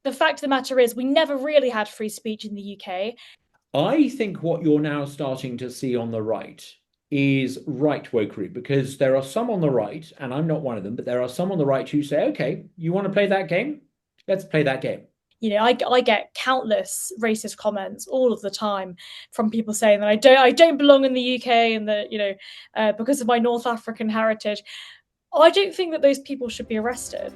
the fact of the matter is we never really had free speech in the UK. I think what you're now starting to see on the right is right wokery, because there are some on the right, and I'm not one of them, but there are some on the right who say, okay, you want to play that game? Let's play that game. I get countless racist comments all of the time from people saying that I don't belong in the UK, and that because of my North African heritage. I don't think that those people should be arrested.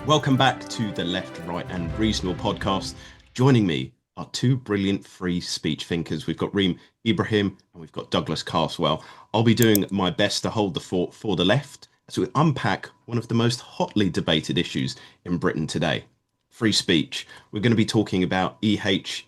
Welcome back to the Left, Right and Reasonable podcast. Joining me are two brilliant free speech thinkers. We've got Reem Ibrahim and we've got Douglas Carswell. I'll be doing my best to hold the fort for the left as we unpack one of the most hotly debated issues in Britain today. Free speech. We're going to be talking about ECHR.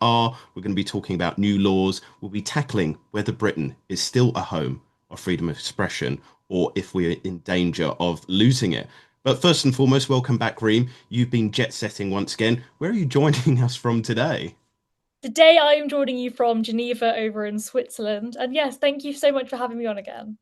We're going to be talking about new laws. We'll be tackling whether Britain is still a home of freedom of expression or if we're in danger of losing it. But first and foremost, welcome back, Reem. You've been jet setting once again. Where are you joining us from today? Today I am joining you from Geneva over in Switzerland. And yes, thank you so much for having me on again.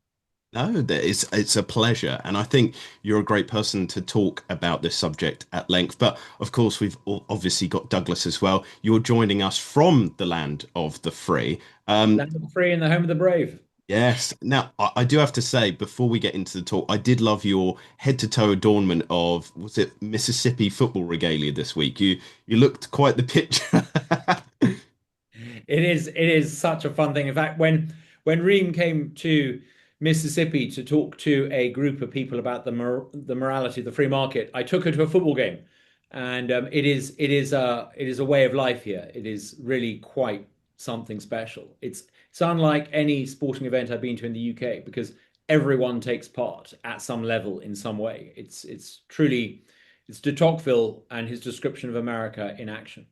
No, it's a pleasure. And I think you're a great person to talk about this subject at length. But of course, we've obviously got Douglas as well. You're joining us from the land of the free. Land of the free and the home of the brave. Yes. Now, I do have to say, before we get into the talk, I did love your head-to-toe adornment of, was it Mississippi football regalia this week? You looked quite the picture. It is such a fun thing. In fact, when Reem came to Mississippi to talk to a group of people about the morality of the free market, I took her to a football game, and it is a way of life here. It is really quite something special. It's unlike any sporting event I've been to in the UK, because everyone takes part at some level in some way. It's truly it's de Tocqueville and his description of America in action.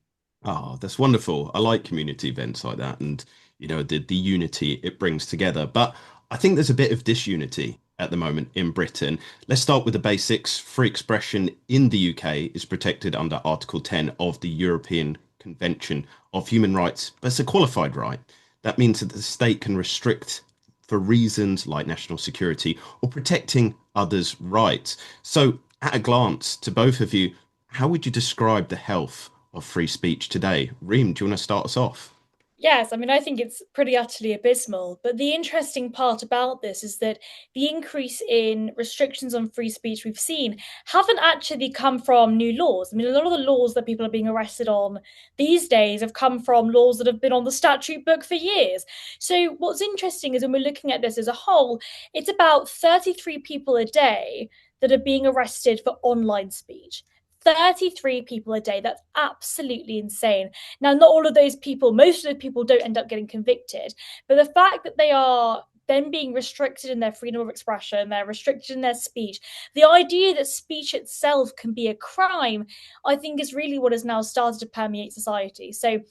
Oh, that's wonderful. I like community events like that and the unity it brings together. But I think there's a bit of disunity at the moment in Britain. Let's start with the basics. Free expression in the UK is protected under Article 10 of the European Convention of Human Rights, but it's a qualified right. That means that the state can restrict for reasons like national security or protecting others' rights. So, at a glance, to both of you, how would you describe the health of free speech today? Reem, do you want to start us off? Yes, I mean, I think it's pretty utterly abysmal. But the interesting part about this is that the increase in restrictions on free speech we've seen haven't actually come from new laws. I mean, a lot of the laws that people are being arrested on these days have come from laws that have been on the statute book for years. So, what's interesting is when we're looking at this as a whole, it's about 33 people a day that are being arrested for online speech. 33 people a day. That's absolutely insane. Now, not all of those people, most of the people don't end up getting convicted, but the fact that they are then being restricted in their freedom of expression, they're restricted in their speech, the idea that speech itself can be a crime, I think is really what has now started to permeate society. So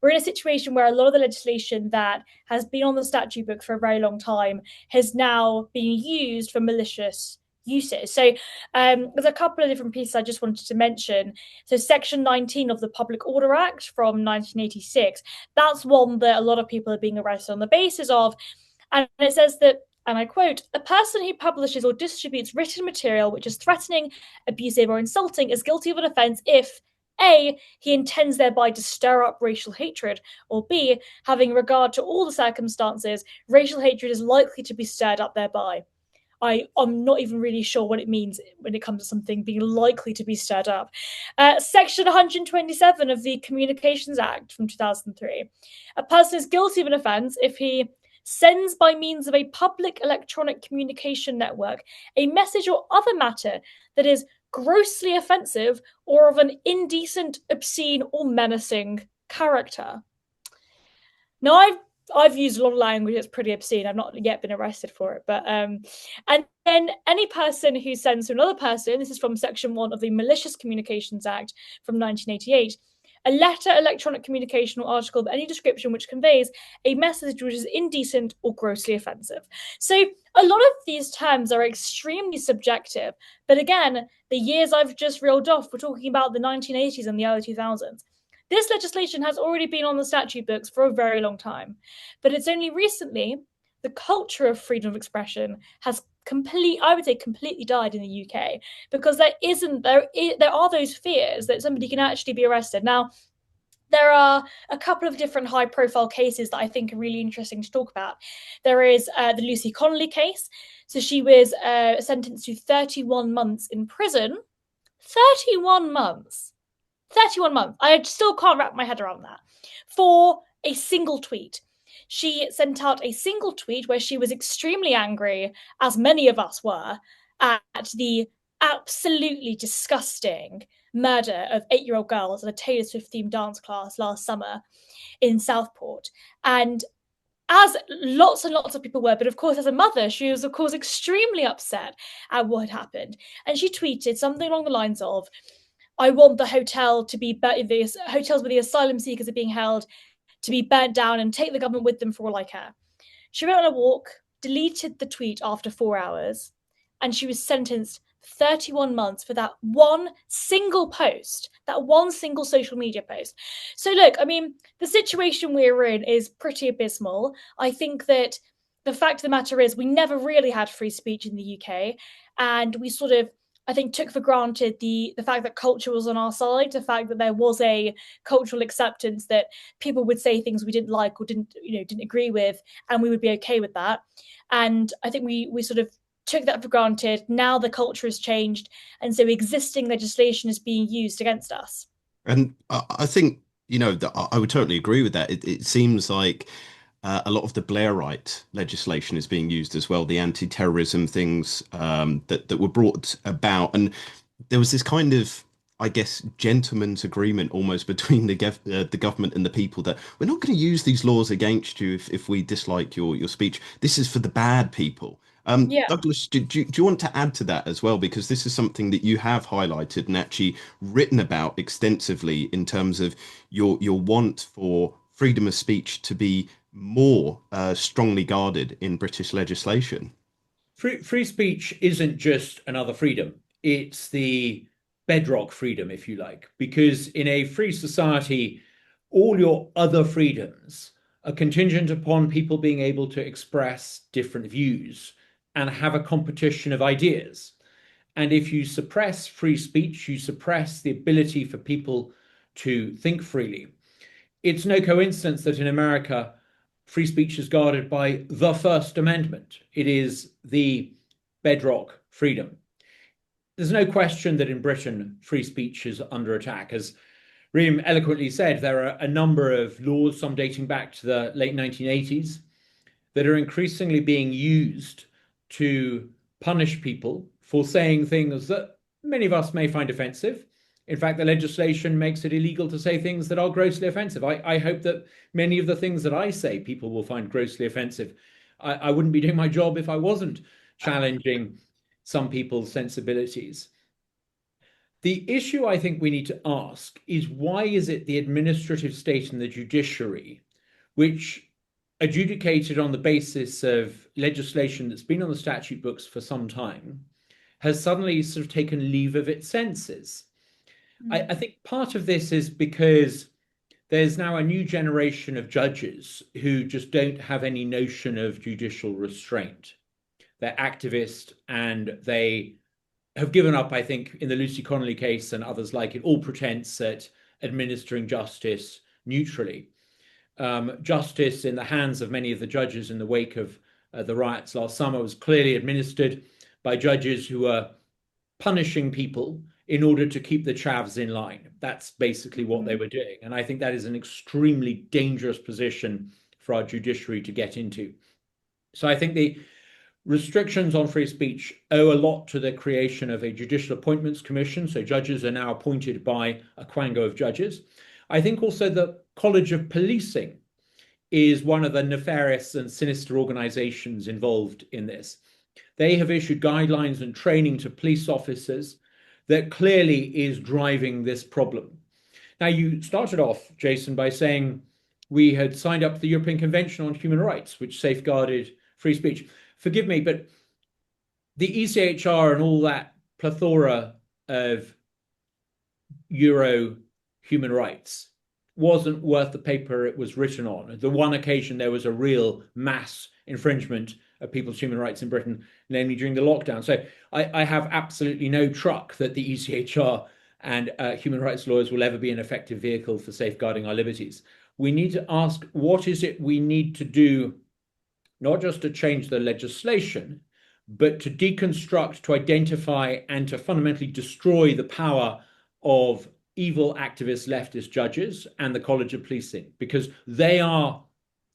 we're in a situation where a lot of the legislation that has been on the statute book for a very long time has now been used for malicious uses. So there's a couple of different pieces I just wanted to mention. So Section 19 of the Public Order Act from 1986, that's one that a lot of people are being arrested on the basis of. And it says that, and I quote, a person who publishes or distributes written material which is threatening, abusive, or insulting is guilty of an offence if A, he intends thereby to stir up racial hatred, or B, having regard to all the circumstances, racial hatred is likely to be stirred up thereby. I'm not even really sure what it means when it comes to something being likely to be stirred up. Section 127 of the Communications Act from 2003. A person is guilty of an offence if he sends by means of a public electronic communication network a message or other matter that is grossly offensive or of an indecent, obscene, or menacing character. Now, I've used a lot of language that's pretty obscene. I've not yet been arrested for it, but and then any person who sends to another person, this is from Section 1 of the Malicious Communications Act from 1988, a letter, electronic communication, or article of any description which conveys a message which is indecent or grossly offensive. So a lot of these terms are extremely subjective. But again, the years I've just reeled off, we're talking about the 1980s and the early 2000s. This legislation has already been on the statute books for a very long time, but it's only recently the culture of freedom of expression has I would say completely died in the UK, because there are those fears that somebody can actually be arrested. Now, there are a couple of different high profile cases that I think are really interesting to talk about. There is the Lucy Connolly case. So she was sentenced to 31 months in prison. 31 months. 31 months. I still can't wrap my head around that. For a single tweet. She sent out a single tweet where she was extremely angry, as many of us were, at the absolutely disgusting murder of 8-year-old girls at a Taylor Swift themed dance class last summer in Southport. And as lots and lots of people were, but of course, as a mother, she was, of course, extremely upset at what had happened. And she tweeted something along the lines of, I want the hotel to be the hotels where the asylum seekers are being held to be burnt down and take the government with them for all I care. She went on a walk, deleted the tweet after 4 hours, and she was sentenced 31 months for that one single post, that one single social media post. So, look, I mean, the situation we're in is pretty abysmal. I think that the fact of the matter is we never really had free speech in the UK, and we sort of, I think, took for granted the fact that culture was on our side, the fact that there was a cultural acceptance that people would say things we didn't like or didn't agree with, and we would be okay with that. And I think we sort of took that for granted. Now the culture has changed, and so existing legislation is being used against us. And I think, that I would totally agree with that. It seems like a lot of the Blairite legislation is being used as well, the anti-terrorism things that were brought about. And there was this kind of, I guess, gentleman's agreement almost between the government and the people that we're not going to use these laws against you if we dislike your speech. This is for the bad people. Yeah. Douglas, do you want to add to that as well? Because this is something that you have highlighted and actually written about extensively in terms of your want for freedom of speech to be more strongly guarded in British legislation. Free speech isn't just another freedom. It's the bedrock freedom, if you like, because in a free society, all your other freedoms are contingent upon people being able to express different views and have a competition of ideas. And if you suppress free speech, you suppress the ability for people to think freely. It's no coincidence that in America, free speech is guarded by the First Amendment. It is the bedrock freedom. There's no question that in Britain, free speech is under attack. As Reem eloquently said, there are a number of laws, some dating back to the late 1980s, that are increasingly being used to punish people for saying things that many of us may find offensive. In fact, the legislation makes it illegal to say things that are grossly offensive. I hope that many of the things that I say people will find grossly offensive. I wouldn't be doing my job if I wasn't challenging some people's sensibilities. The issue I think we need to ask is, why is it the administrative state and the judiciary, which adjudicated on the basis of legislation that's been on the statute books for some time, has suddenly sort of taken leave of its senses? I think part of this is because there's now a new generation of judges who just don't have any notion of judicial restraint. They're activist, and they have given up, I think, in the Lucy Connolly case and others like it, all pretense at administering justice neutrally. Justice in the hands of many of the judges in the wake of the riots last summer was clearly administered by judges who were punishing people in order to keep the chavs in line. That's basically what they were doing. And I think that is an extremely dangerous position for our judiciary to get into. So I think the restrictions on free speech owe a lot to the creation of a judicial appointments commission. So judges are now appointed by a quango of judges. I think also the College of Policing is one of the nefarious and sinister organizations involved in this. They have issued guidelines and training to police officers that clearly is driving this problem. Now, you started off, Jason, by saying we had signed up to the European Convention on Human Rights, which safeguarded free speech. Forgive me, but the ECHR and all that plethora of Euro human rights wasn't worth the paper it was written on. The one occasion there was a real mass infringement of people's human rights in Britain, namely during the lockdown. So I have absolutely no truck that the ECHR and human rights lawyers will ever be an effective vehicle for safeguarding our liberties. We need to ask, what is it we need to do, not just to change the legislation, but to deconstruct, to identify, and to fundamentally destroy the power of evil activist leftist judges and the College of Policing, because they are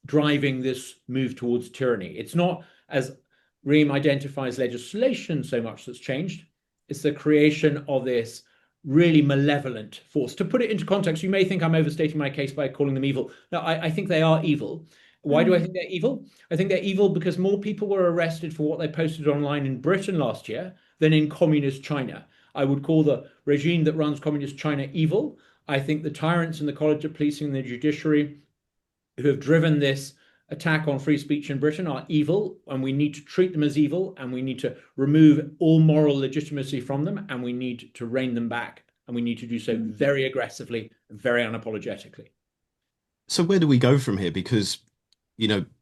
driving this move towards tyranny. It's not, as Reem identifies, legislation so much that's changed. It's the creation of this really malevolent force. To put it into context, you may think I'm overstating my case by calling them evil. No, I think they are evil. Why do I think they're evil? I think they're evil because more people were arrested for what they posted online in Britain last year than in communist China. I would call the regime that runs communist China evil. I think the tyrants in the College of Policing and the judiciary who have driven this attack on free speech in Britain are evil, and we need to treat them as evil, and we need to remove all moral legitimacy from them, and we need to rein them back, and we need to do so very aggressively, very unapologetically. So where do we go from here? Because,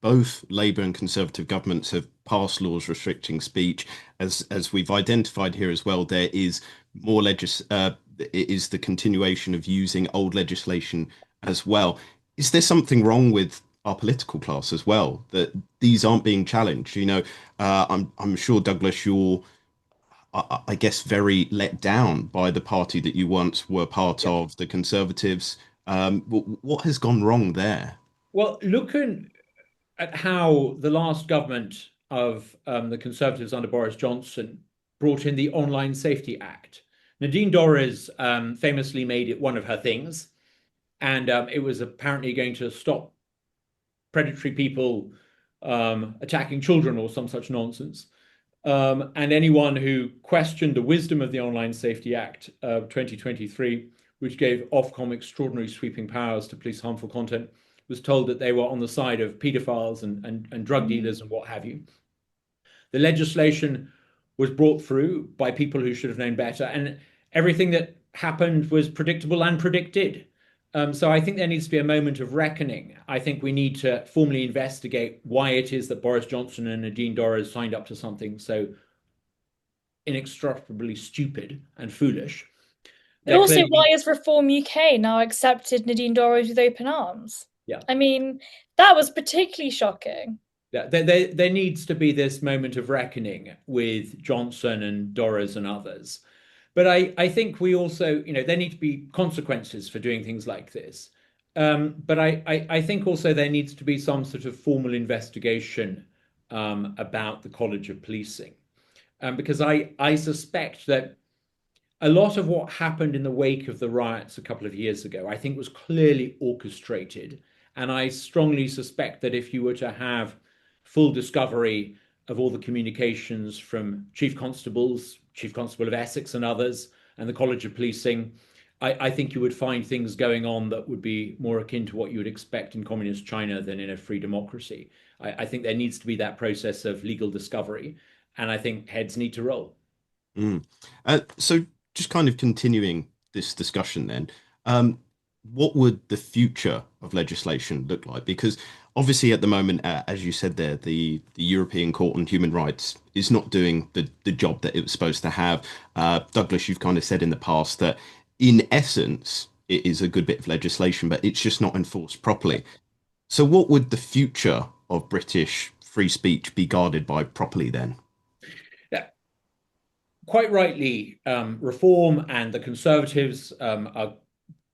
both Labour and Conservative governments have passed laws restricting speech. As we've identified here as well, there is more it is the continuation of using old legislation as well. Is there something wrong with our political class as well, that these aren't being challenged? I'm sure, Douglas, you're, I guess, very let down by the party that you once were part of, the Conservatives. What has gone wrong there? Well, looking at how the last government of the Conservatives under Boris Johnson brought in the Online Safety Act. Nadine Dorries famously made it one of her things, and it was apparently going to stop predatory people attacking children or some such nonsense. And anyone who questioned the wisdom of the Online Safety Act of 2023, which gave Ofcom extraordinary sweeping powers to police harmful content, was told that they were on the side of paedophiles and drug dealers and what have you. The legislation was brought through by people who should have known better, and everything that happened was predictable and predicted. So I think there needs to be a moment of reckoning. I think we need to formally investigate why it is that Boris Johnson and Nadine Dorries signed up to something so inextricably stupid and foolish. But also, why has Reform UK now accepted Nadine Dorries with open arms? Yeah. I mean, that was particularly shocking. Yeah, there needs to be this moment of reckoning with Johnson and Dorries and others. But I think we also, there need to be consequences for doing things like this. But I think also there needs to be some sort of formal investigation about the College of Policing. Because I suspect that a lot of what happened in the wake of the riots a couple of years ago, I think was clearly orchestrated. And I strongly suspect that if you were to have full discovery of all the communications from chief constables, Chief Constable of Essex and others, and the College of Policing, I think you would find things going on that would be more akin to what you would expect in communist China than in a free democracy. I think there needs to be that process of legal discovery, and I think heads need to roll. So just kind of continuing this discussion then, what would the future of legislation look like? Because obviously at the moment, as you said there, the European Court on Human Rights is not doing the job that it was supposed to have. Douglas, you've kind of said in the past that in essence, it is a good bit of legislation, but it's just not enforced properly. So what would the future of British free speech be guarded by properly then? Yeah, quite rightly, Reform and the Conservatives are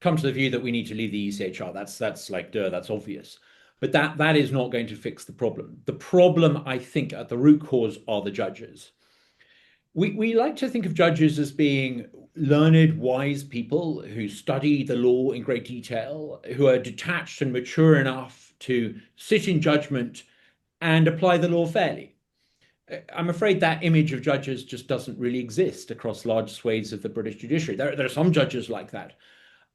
come to the view that we need to leave the ECHR. That's like that's obvious. But that is not going to fix the problem. The problem, I think, at the root cause are the judges. We like to think of judges as being learned, wise people who study the law in great detail, who are detached and mature enough to sit in judgment and apply the law fairly. I'm afraid that image of judges just doesn't really exist across large swathes of the British judiciary. There are some judges like that.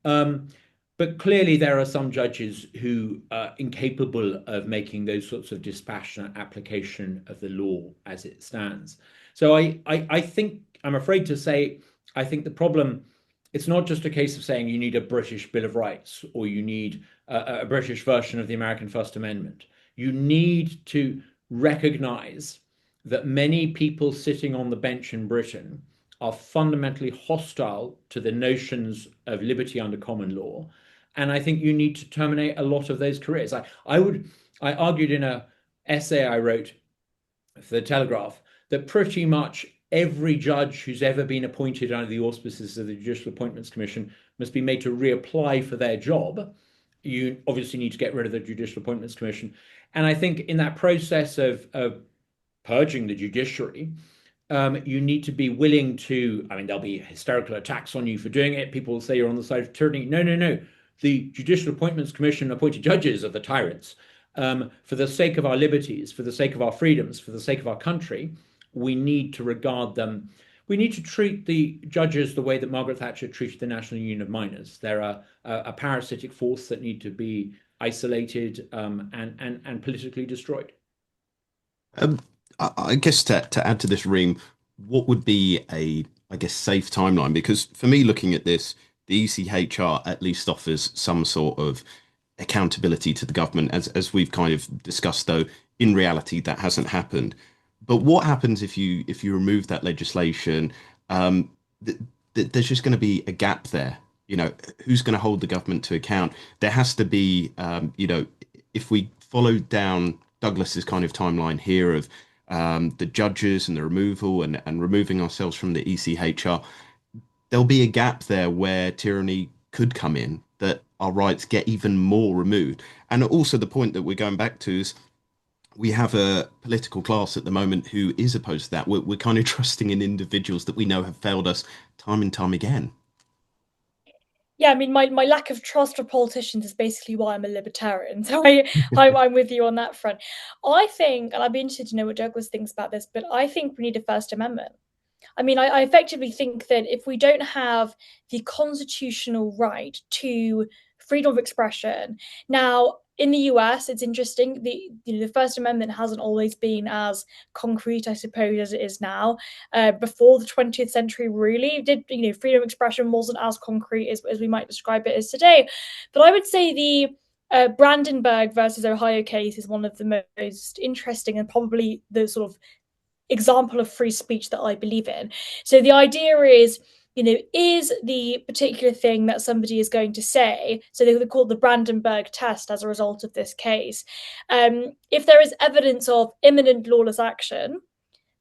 But clearly there are some judges who are incapable of making those sorts of dispassionate application of the law as it stands. So I think, I'm afraid to say, I think the problem, it's not just a case of saying you need a British Bill of Rights or you need a British version of the American First Amendment. You need to recognize that many people sitting on the bench in Britain are fundamentally hostile to the notions of liberty under common law. And I think you need to terminate a lot of those careers. I argued in a essay I wrote for the Telegraph that pretty much every judge who's ever been appointed under the auspices of the Judicial Appointments Commission must be made to reapply for their job. You obviously need to get rid of the Judicial Appointments Commission. And I think in that process of purging the judiciary, you need to be willing to, I mean, there'll be hysterical attacks on you for doing it. People will say you're on the side of tyranny. No, no, no. The Judicial Appointments Commission appointed judges are the tyrants. For the sake of our liberties, for the sake of our freedoms, for the sake of our country, we need to regard them. We need to treat the judges the way that Margaret Thatcher treated the National Union of Miners. They're a parasitic force that need to be isolated and politically destroyed. Um, I guess to add to this, Reem, what would be I guess, safe timeline? Because for me, looking at this, the ECHR at least offers some sort of accountability to the government, as we've kind of discussed. Though in reality, that hasn't happened. But what happens if you remove that legislation? There's just going to be a gap there. Who's going to hold the government to account? There has to be, if we follow down Douglas's kind of timeline here of the judges and the removal and removing ourselves from the ECHR, there'll be a gap there where tyranny could come in, that our rights get even more removed. And also the point that we're going back to is we have a political class at the moment who is opposed to that. We're kind of trusting in individuals that we know have failed us time and time again. Yeah, I mean, my lack of trust for politicians is basically why I'm a libertarian. So I'm with you on that front. I think, and I'd be interested to know what Douglas thinks about this, but I think we need a First Amendment. I mean, I effectively think that if we don't have the constitutional right to freedom of expression, now in the US, it's interesting. The First Amendment hasn't always been as concrete, I suppose, as it is now. Before the 20th century, really did freedom of expression wasn't as concrete as we might describe it as today. But I would say the Brandenburg versus Ohio case is one of the most interesting and probably the sort of example of free speech that I believe in. So the idea is, is the particular thing that somebody is going to say, so they call it the Brandenburg test as a result of this case. If there is evidence of imminent lawless action,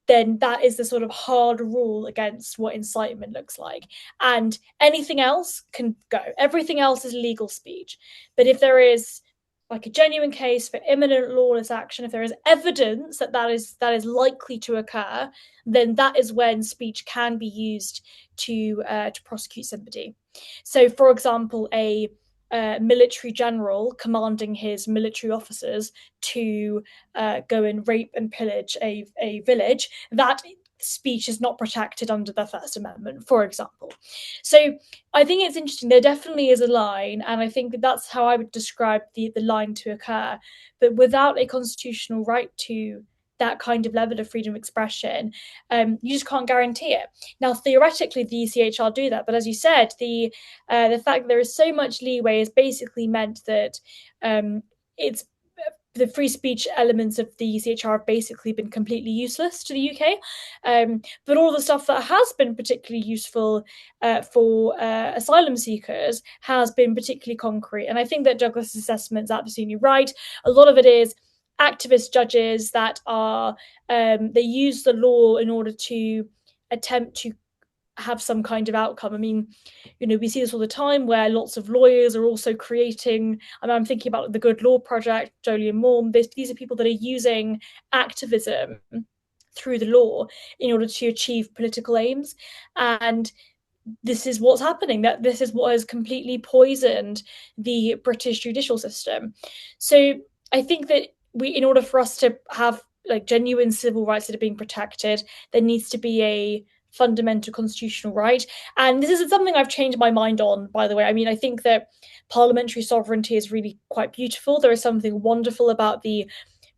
then that is the sort of hard rule against what incitement looks like. And anything else can go. Everything else is legal speech. But if there is like a genuine case for imminent lawless action, if there is evidence that that is likely to occur, then that is when speech can be used to prosecute somebody. So, for example, a military general commanding his military officers to go and rape and pillage a village, that speech is not protected under the First Amendment, for example. So I think it's interesting. There definitely is a line, and I think that's how I would describe the line to occur. But without a constitutional right to that kind of level of freedom of expression, you just can't guarantee it. Now, theoretically, the ECHR do that, but as you said, the fact that there is so much leeway has basically meant that it's the free speech elements of the ECHR have basically been completely useless to the UK. But all the stuff that has been particularly useful for asylum seekers has been particularly concrete. And I think that Douglas' assessment is absolutely right. A lot of it is activist judges that are they use the law in order to attempt to have some kind of outcome. I mean, we see this all the time where lots of lawyers are also creating, I'm thinking about the Good Law Project, Jolyon Moore. These are people that are using activism through the law in order to achieve political aims. And this is what's happening, that this is what has completely poisoned the British judicial system. So I think that in order for us to have like genuine civil rights that are being protected, there needs to be a fundamental constitutional right. And this is something I've changed my mind on, by the way. I mean, I think that parliamentary sovereignty is really quite beautiful. There is something wonderful about the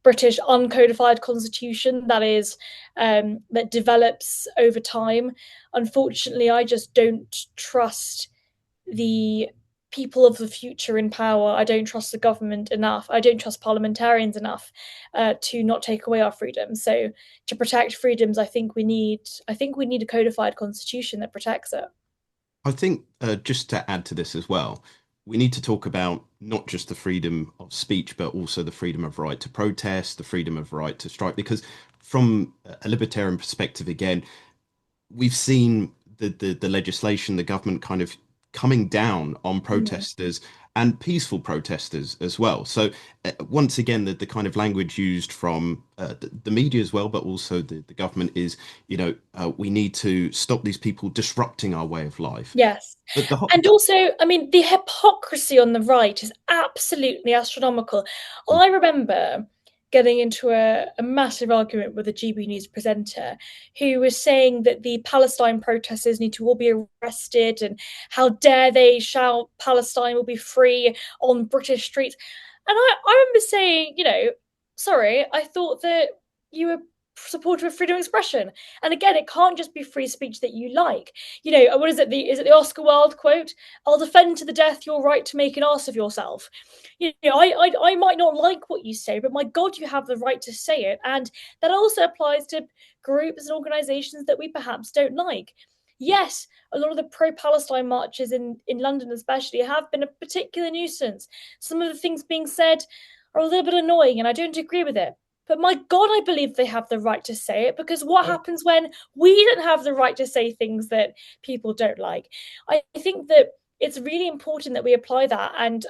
British uncodified constitution that is that develops over time. Unfortunately, I just don't trust the people of the future in power. I don't trust the government enough. I don't trust parliamentarians enough to not take away our freedoms. So to protect freedoms, I think we need a codified constitution that protects it. I think just to add to this as well, we need to talk about not just the freedom of speech, but also the freedom of right to protest, the freedom of right to strike. Because from a libertarian perspective, again, we've seen the legislation, the government kind of coming down on Mm. protesters and peaceful protesters as well. So once again, the kind of language used from the media as well, but also the government is, we need to stop these people disrupting our way of life. Yes. But the whole, And also, I mean, the hypocrisy on the right is absolutely astronomical. I remember getting into a massive argument with a GB News presenter who was saying that the Palestine protesters need to all be arrested and how dare they shout Palestine will be free on British streets. And I remember saying, sorry, I thought that you were supportive of freedom of expression. And again, it can't just be free speech that you like. What is it? Is it the Oscar Wilde quote? "I'll defend to the death your right to make an ass of yourself." I might not like what you say, but my God, you have the right to say it, and that also applies to groups and organisations that we perhaps don't like. Yes, a lot of the pro-Palestine marches in London, especially, have been a particular nuisance. Some of the things being said are a little bit annoying, and I don't agree with it. But my God, I believe they have the right to say it, because what happens when we don't have the right to say things that people don't like? I think that it's really important that we apply that. And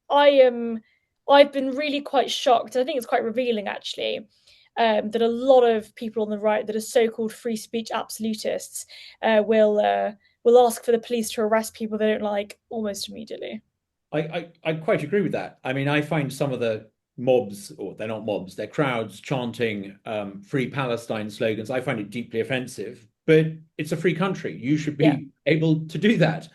I am, I've been really quite shocked. I think it's quite revealing, actually, that a lot of people on the right that are so-called free speech absolutists will ask for the police to arrest people they don't like almost immediately. I quite agree with that. I mean, I find some of the mobs, or they're not mobs, they're crowds chanting Free Palestine slogans. I find it deeply offensive, but it's a free country. You should Yeah. be able to do that.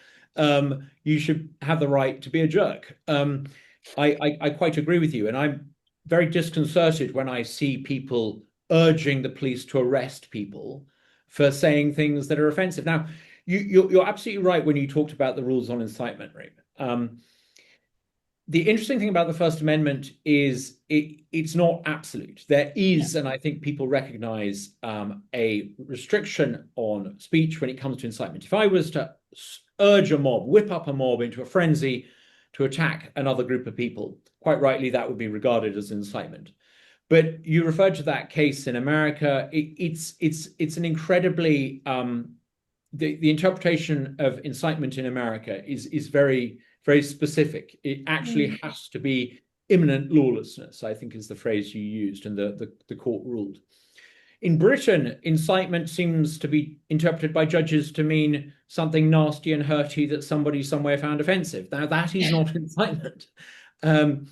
You should have the right to be a jerk. I quite agree with you, and I'm very disconcerted when I see people urging the police to arrest people for saying things that are offensive. Now, you're absolutely right when you talked about the rules on incitement, Reem. The interesting thing about the First Amendment is it's not absolute. There is, and I think people recognize, a restriction on speech when it comes to incitement. If I was to urge a mob, whip up a mob into a frenzy to attack another group of people, quite rightly, that would be regarded as incitement. But you referred to that case in America. It's an incredibly the interpretation of incitement in America is very specific. It actually Mm. has to be imminent lawlessness, I think is the phrase you used, and the court ruled. In Britain, incitement seems to be interpreted by judges to mean something nasty and hurty that somebody somewhere found offensive. Now, that is not incitement. Um,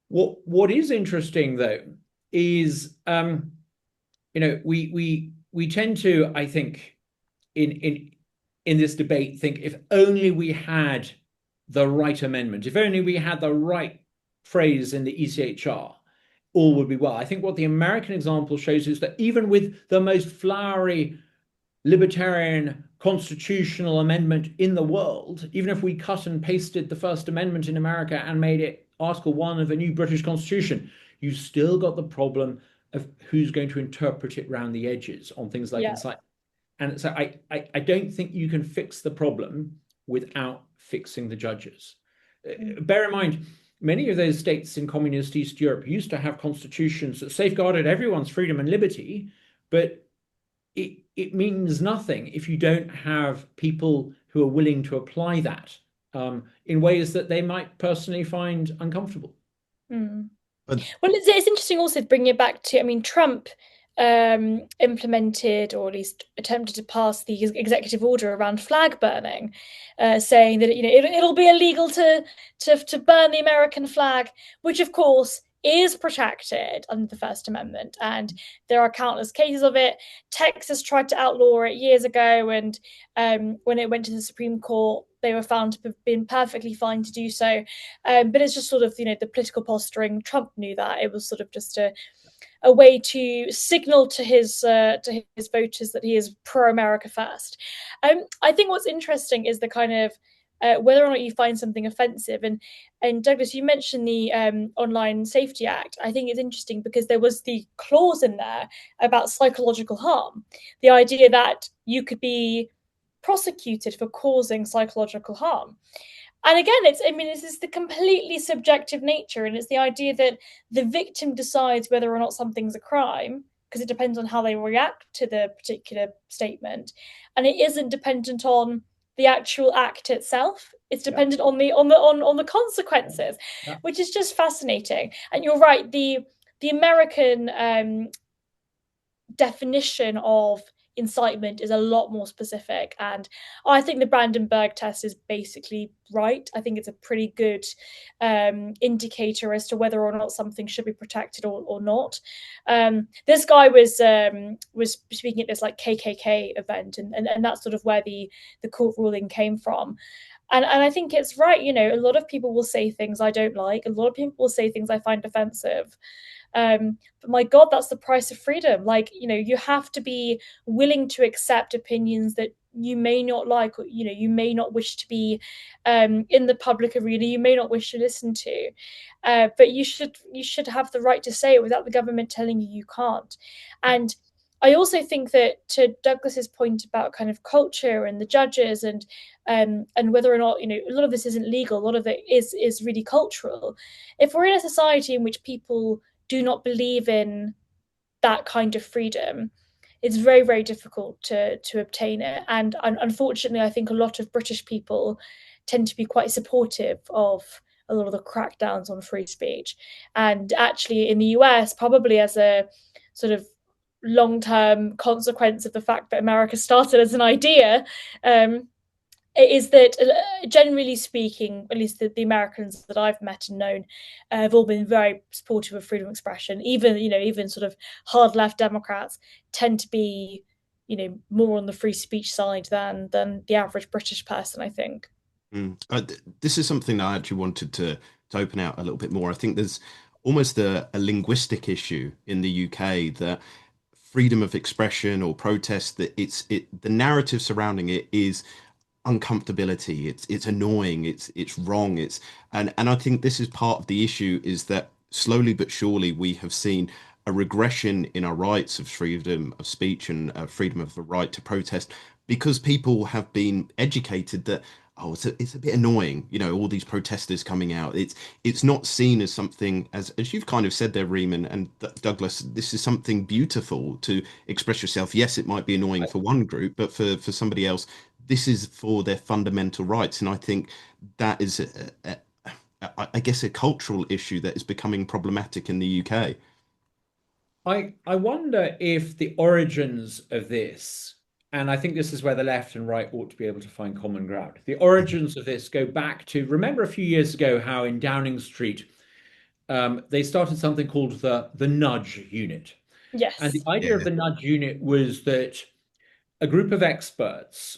what is interesting, though, is we tend to, I think, in in this debate, think if only we had the right amendment, if only we had the right phrase in the ECHR, all would be well. I think what the American example shows is that even with the most flowery libertarian constitutional amendment in the world, even if we cut and pasted the First Amendment in America and made it Article 1 of a new British Constitution, you still got the problem of who's going to interpret it round the edges on things like Yeah. incitement. And so I don't think you can fix the problem without fixing the judges. Mm. Bear in mind, many of those states in communist East Europe used to have constitutions that safeguarded everyone's freedom and liberty, but it means nothing if you don't have people who are willing to apply that in ways that they might personally find uncomfortable. Mm. but Well, it's interesting also to bring it back to, I mean, Trump implemented, or at least attempted to pass, the executive order around flag burning, saying that it'll be illegal to burn the American flag, which of course is protected under the First Amendment, and there are countless cases of it. Texas tried to outlaw it years ago, and when it went to the Supreme Court, they were found to have been perfectly fine to do so. But it's just sort of, the political posturing. Trump knew that it was sort of just a way to signal to his voters that he is pro-America first. I think what's interesting is the kind of whether or not you find something offensive. And Douglas, you mentioned the Online Safety Act. I think it's interesting because there was the clause in there about psychological harm, the idea that you could be prosecuted for causing psychological harm. And again, this is the completely subjective nature, and it's the idea that the victim decides whether or not something's a crime because it depends on how they react to the particular statement, and it isn't dependent on the actual act itself. It's dependent on the consequences, Yeah. which is just fascinating. And you're right, the American definition of incitement is a lot more specific, and I think the Brandenburg test is basically right. I think it's a pretty good indicator as to whether or not something should be protected or not. This guy was speaking at this like KKK event, and that's sort of where the court ruling came from. And I think it's right. A lot of people will say things I don't like. A lot of people will say things I find offensive. But my God, that's the price of freedom. Like, you have to be willing to accept opinions that you may not like, or, you may not wish to be in the public arena, you may not wish to listen to. But you should have the right to say it without the government telling you you can't. And I also think that, to Douglas's point about kind of culture and the judges and whether or not a lot of this isn't legal, a lot of it is really cultural. If we're in a society in which people do not believe in that kind of freedom, it's very, very difficult to obtain it. And unfortunately, I think a lot of British people tend to be quite supportive of a lot of the crackdowns on free speech. And actually, in the US, probably as a sort of long-term consequence of the fact that America started as an idea, is that generally speaking, at least the Americans that I've met and known, have all been very supportive of freedom of expression. Even sort of hard left Democrats tend to be, more on the free speech side than the average British person, I think. This is something that I actually wanted to open out a little bit more. I think there's almost a linguistic issue in the UK that freedom of expression or protest, that the narrative surrounding it is uncomfortability, it's annoying, it's wrong, and I think this is part of the issue, is that slowly but surely we have seen a regression in our rights of freedom of speech and freedom of the right to protest, because people have been educated that, oh, it's a bit annoying, all these protesters coming out. It's not seen as something, as you've kind of said there, Reem and Douglas. This is something beautiful to express yourself. Yes, it might be annoying for one group, but for somebody else, this is for their fundamental rights. And I think that is, I guess, a cultural issue that is becoming problematic in the UK. I wonder if the origins of this, and I think this is where the left and right ought to be able to find common ground. The origins of this go back to, remember a few years ago how in Downing Street they started something called the nudge unit. And the Yes. idea of Yeah. the nudge unit was that a group of experts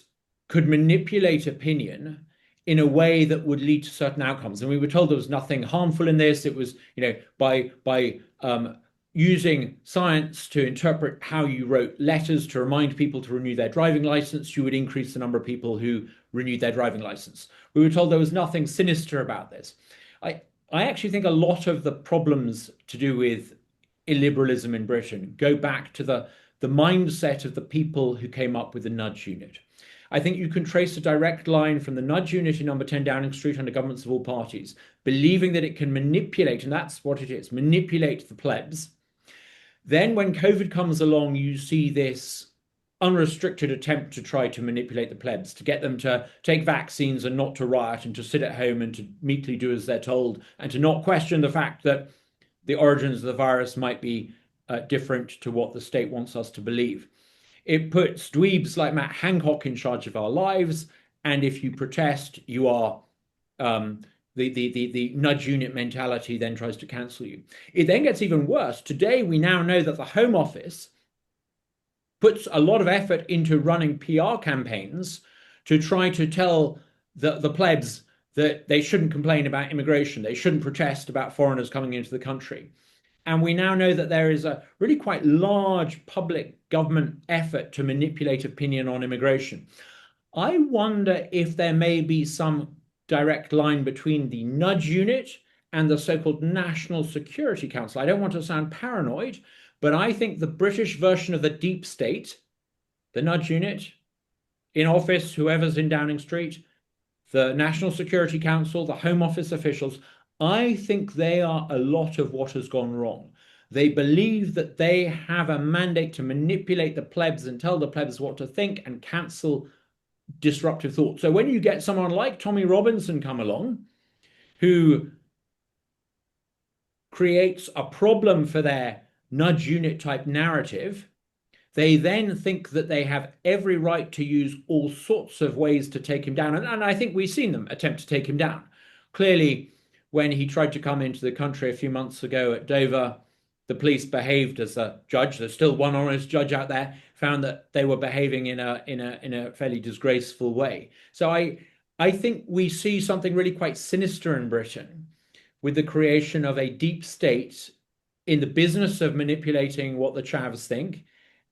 could manipulate opinion in a way that would lead to certain outcomes. And we were told there was nothing harmful in this. It was, by using science to interpret how you wrote letters to remind people to renew their driving license, you would increase the number of people who renewed their driving license. We were told there was nothing sinister about this. I, I actually think a lot of the problems to do with illiberalism in Britain go back to the mindset of the people who came up with the nudge unit. I think you can trace a direct line from the nudge unit in number 10 Downing Street under governments of all parties, believing that it can manipulate, and that's what it is, manipulate the plebs. Then when COVID comes along, you see this unrestricted attempt to try to manipulate the plebs, to get them to take vaccines and not to riot and to sit at home and to meekly do as they're told and to not question the fact that the origins of the virus might be different to what the state wants us to believe. It puts dweebs like Matt Hancock in charge of our lives, and if you protest, you are the nudge unit mentality then tries to cancel you. It then gets even worse. Today, we now know that the Home Office puts a lot of effort into running PR campaigns to try to tell the plebs that they shouldn't complain about immigration, they shouldn't protest about foreigners coming into the country. And we now know that there is a really quite large public government effort to manipulate opinion on immigration. I wonder if there may be some direct line between the nudge unit and the so-called National Security Council. I don't want to sound paranoid, but I think the British version of the deep state, the nudge unit, in office, whoever's in Downing Street, the National Security Council, the Home Office officials, I think they are a lot of what has gone wrong. They believe that they have a mandate to manipulate the plebs and tell the plebs what to think and cancel disruptive thought. So when you get someone like Tommy Robinson come along, who creates a problem for their nudge unit type narrative, they then think that they have every right to use all sorts of ways to take him down. And I think we've seen them attempt to take him down. Clearly, when he tried to come into the country a few months ago at Dover, the police behaved as a judge. There's still one honest judge out there, found that they were behaving in a fairly disgraceful way. So I think we see something really quite sinister in Britain with the creation of a deep state in the business of manipulating what the chavs think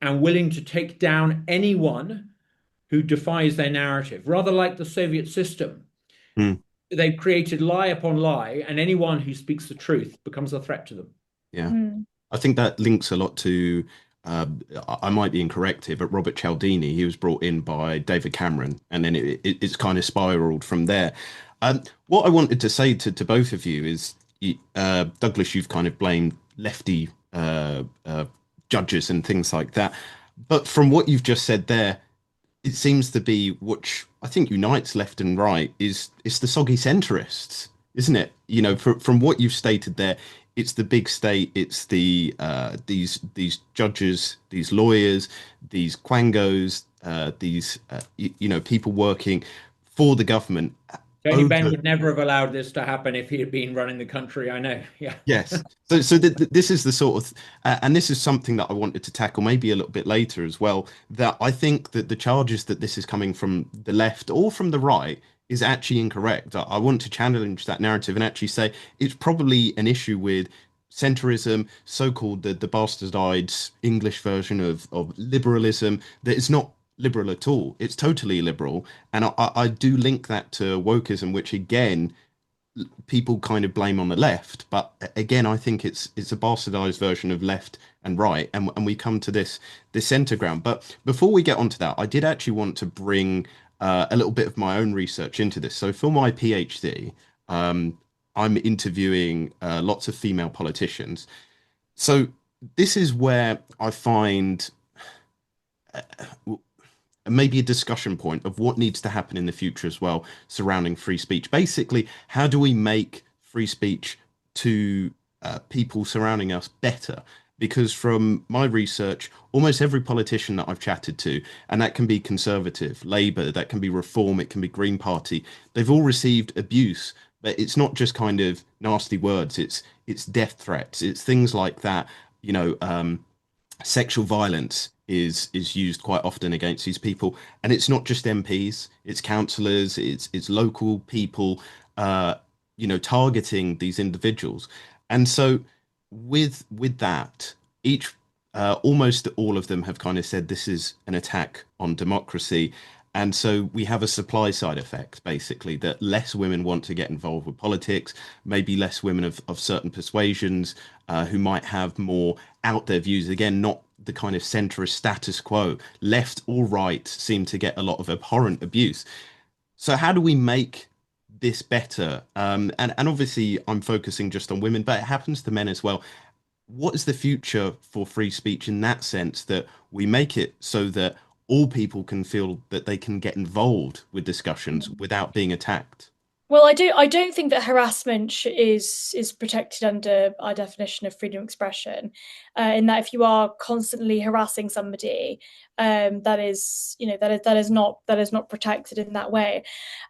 and willing to take down anyone who defies their narrative, rather like the Soviet system. Mm, They've created lie upon lie, and anyone who speaks the truth becomes a threat to them. yeah. Mm. I think that links a lot to, uh, I might be incorrect here, but Robert Cialdini, he was brought in by David Cameron, and then it's kind of spiraled from there. What I wanted to say to both of you is, Douglas, you've kind of blamed lefty judges and things like that. But from what you've just said there, it seems to be which I think unites left and right is it's the soggy centrists, isn't it? You know, from what you've stated there, it's the big state, it's the these judges, these lawyers, these quangos, these you know, people working for the government Tony Benn over. would never have allowed this to happen if he had been running the country. I know. Yeah. Yes. So this is the sort of, and this is something that I wanted to tackle maybe a little bit later as well. That I think that the charges that this is coming from the left or from the right is actually incorrect. I want to challenge that narrative and actually say it's probably an issue with centrism, so-called the bastardized English version of liberalism that is not liberal at all. It's totally liberal, and I do link that to wokeism, which again people kind of blame on the left, but again, I think it's a bastardized version of left and right, and we come to this center ground. But before we get onto that, I did actually want to bring a little bit of my own research into this. So for my PhD, I'm interviewing lots of female politicians. So this is where I find maybe a discussion point of what needs to happen in the future as well surrounding free speech. Basically, how do we make free speech to people surrounding us better? Because from my research, almost every politician that I've chatted to, and that can be Conservative, Labour, that can be Reform, it can be Green Party, they've all received abuse. But it's not just kind of nasty words, it's death threats, it's things like that, you know, sexual violence is used quite often against these people, and it's not just MPs, it's councillors, it's local people, you know, targeting these individuals. And so with that, each almost all of them have kind of said this is an attack on democracy. And so we have a supply side effect, basically, that less women want to get involved with politics, maybe less women of certain persuasions who might have more out there views. Again, not the kind of centrist status quo. Left or right seem to get a lot of abhorrent abuse. So how do we make this better? And obviously I'm focusing just on women, but it happens to men as well. What is the future for free speech in that sense that we make it so that all people can feel that they can get involved with discussions without being attacked? Well, I don't think that harassment is protected under our definition of freedom of expression. In that, if you are constantly harassing somebody, that is, that is not protected in that way.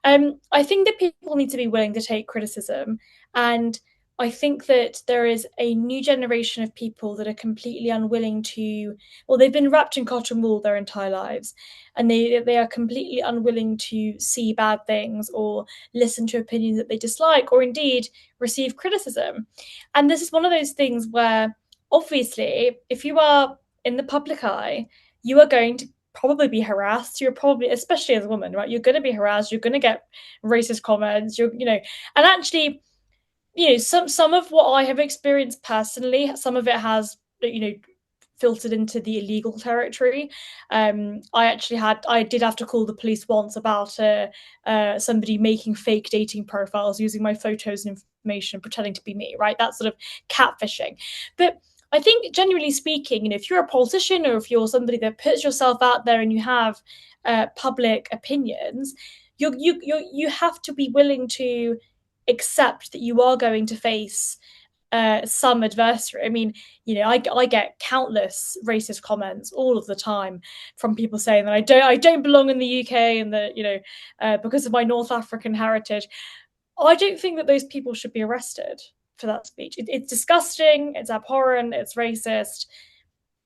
I think that people need to be willing to take criticism, and I think that there is a new generation of people that are completely unwilling to, well, they've been wrapped in cotton wool their entire lives, and they are completely unwilling to see bad things or listen to opinions that they dislike, or indeed receive criticism. And this is one of those things where, obviously, if you are in the public eye, you are going to probably be harassed. You're probably, especially as a woman, right? You're going to be harassed. You're going to get racist comments. And actually, some of what I have experienced personally, some of it has, filtered into the illegal territory. I did have to call the police once about somebody making fake dating profiles using my photos and information, pretending to be me. Right, that's sort of catfishing. But I think, generally speaking, if you're a politician or if you're somebody that puts yourself out there and you have public opinions, you have to be willing to accept that you are going to face some adversary. I mean, I get countless racist comments all of the time from people saying that I don't belong in the UK and that because of my North African heritage. I don't think that those people should be arrested for that speech. It's disgusting. It's abhorrent. It's racist.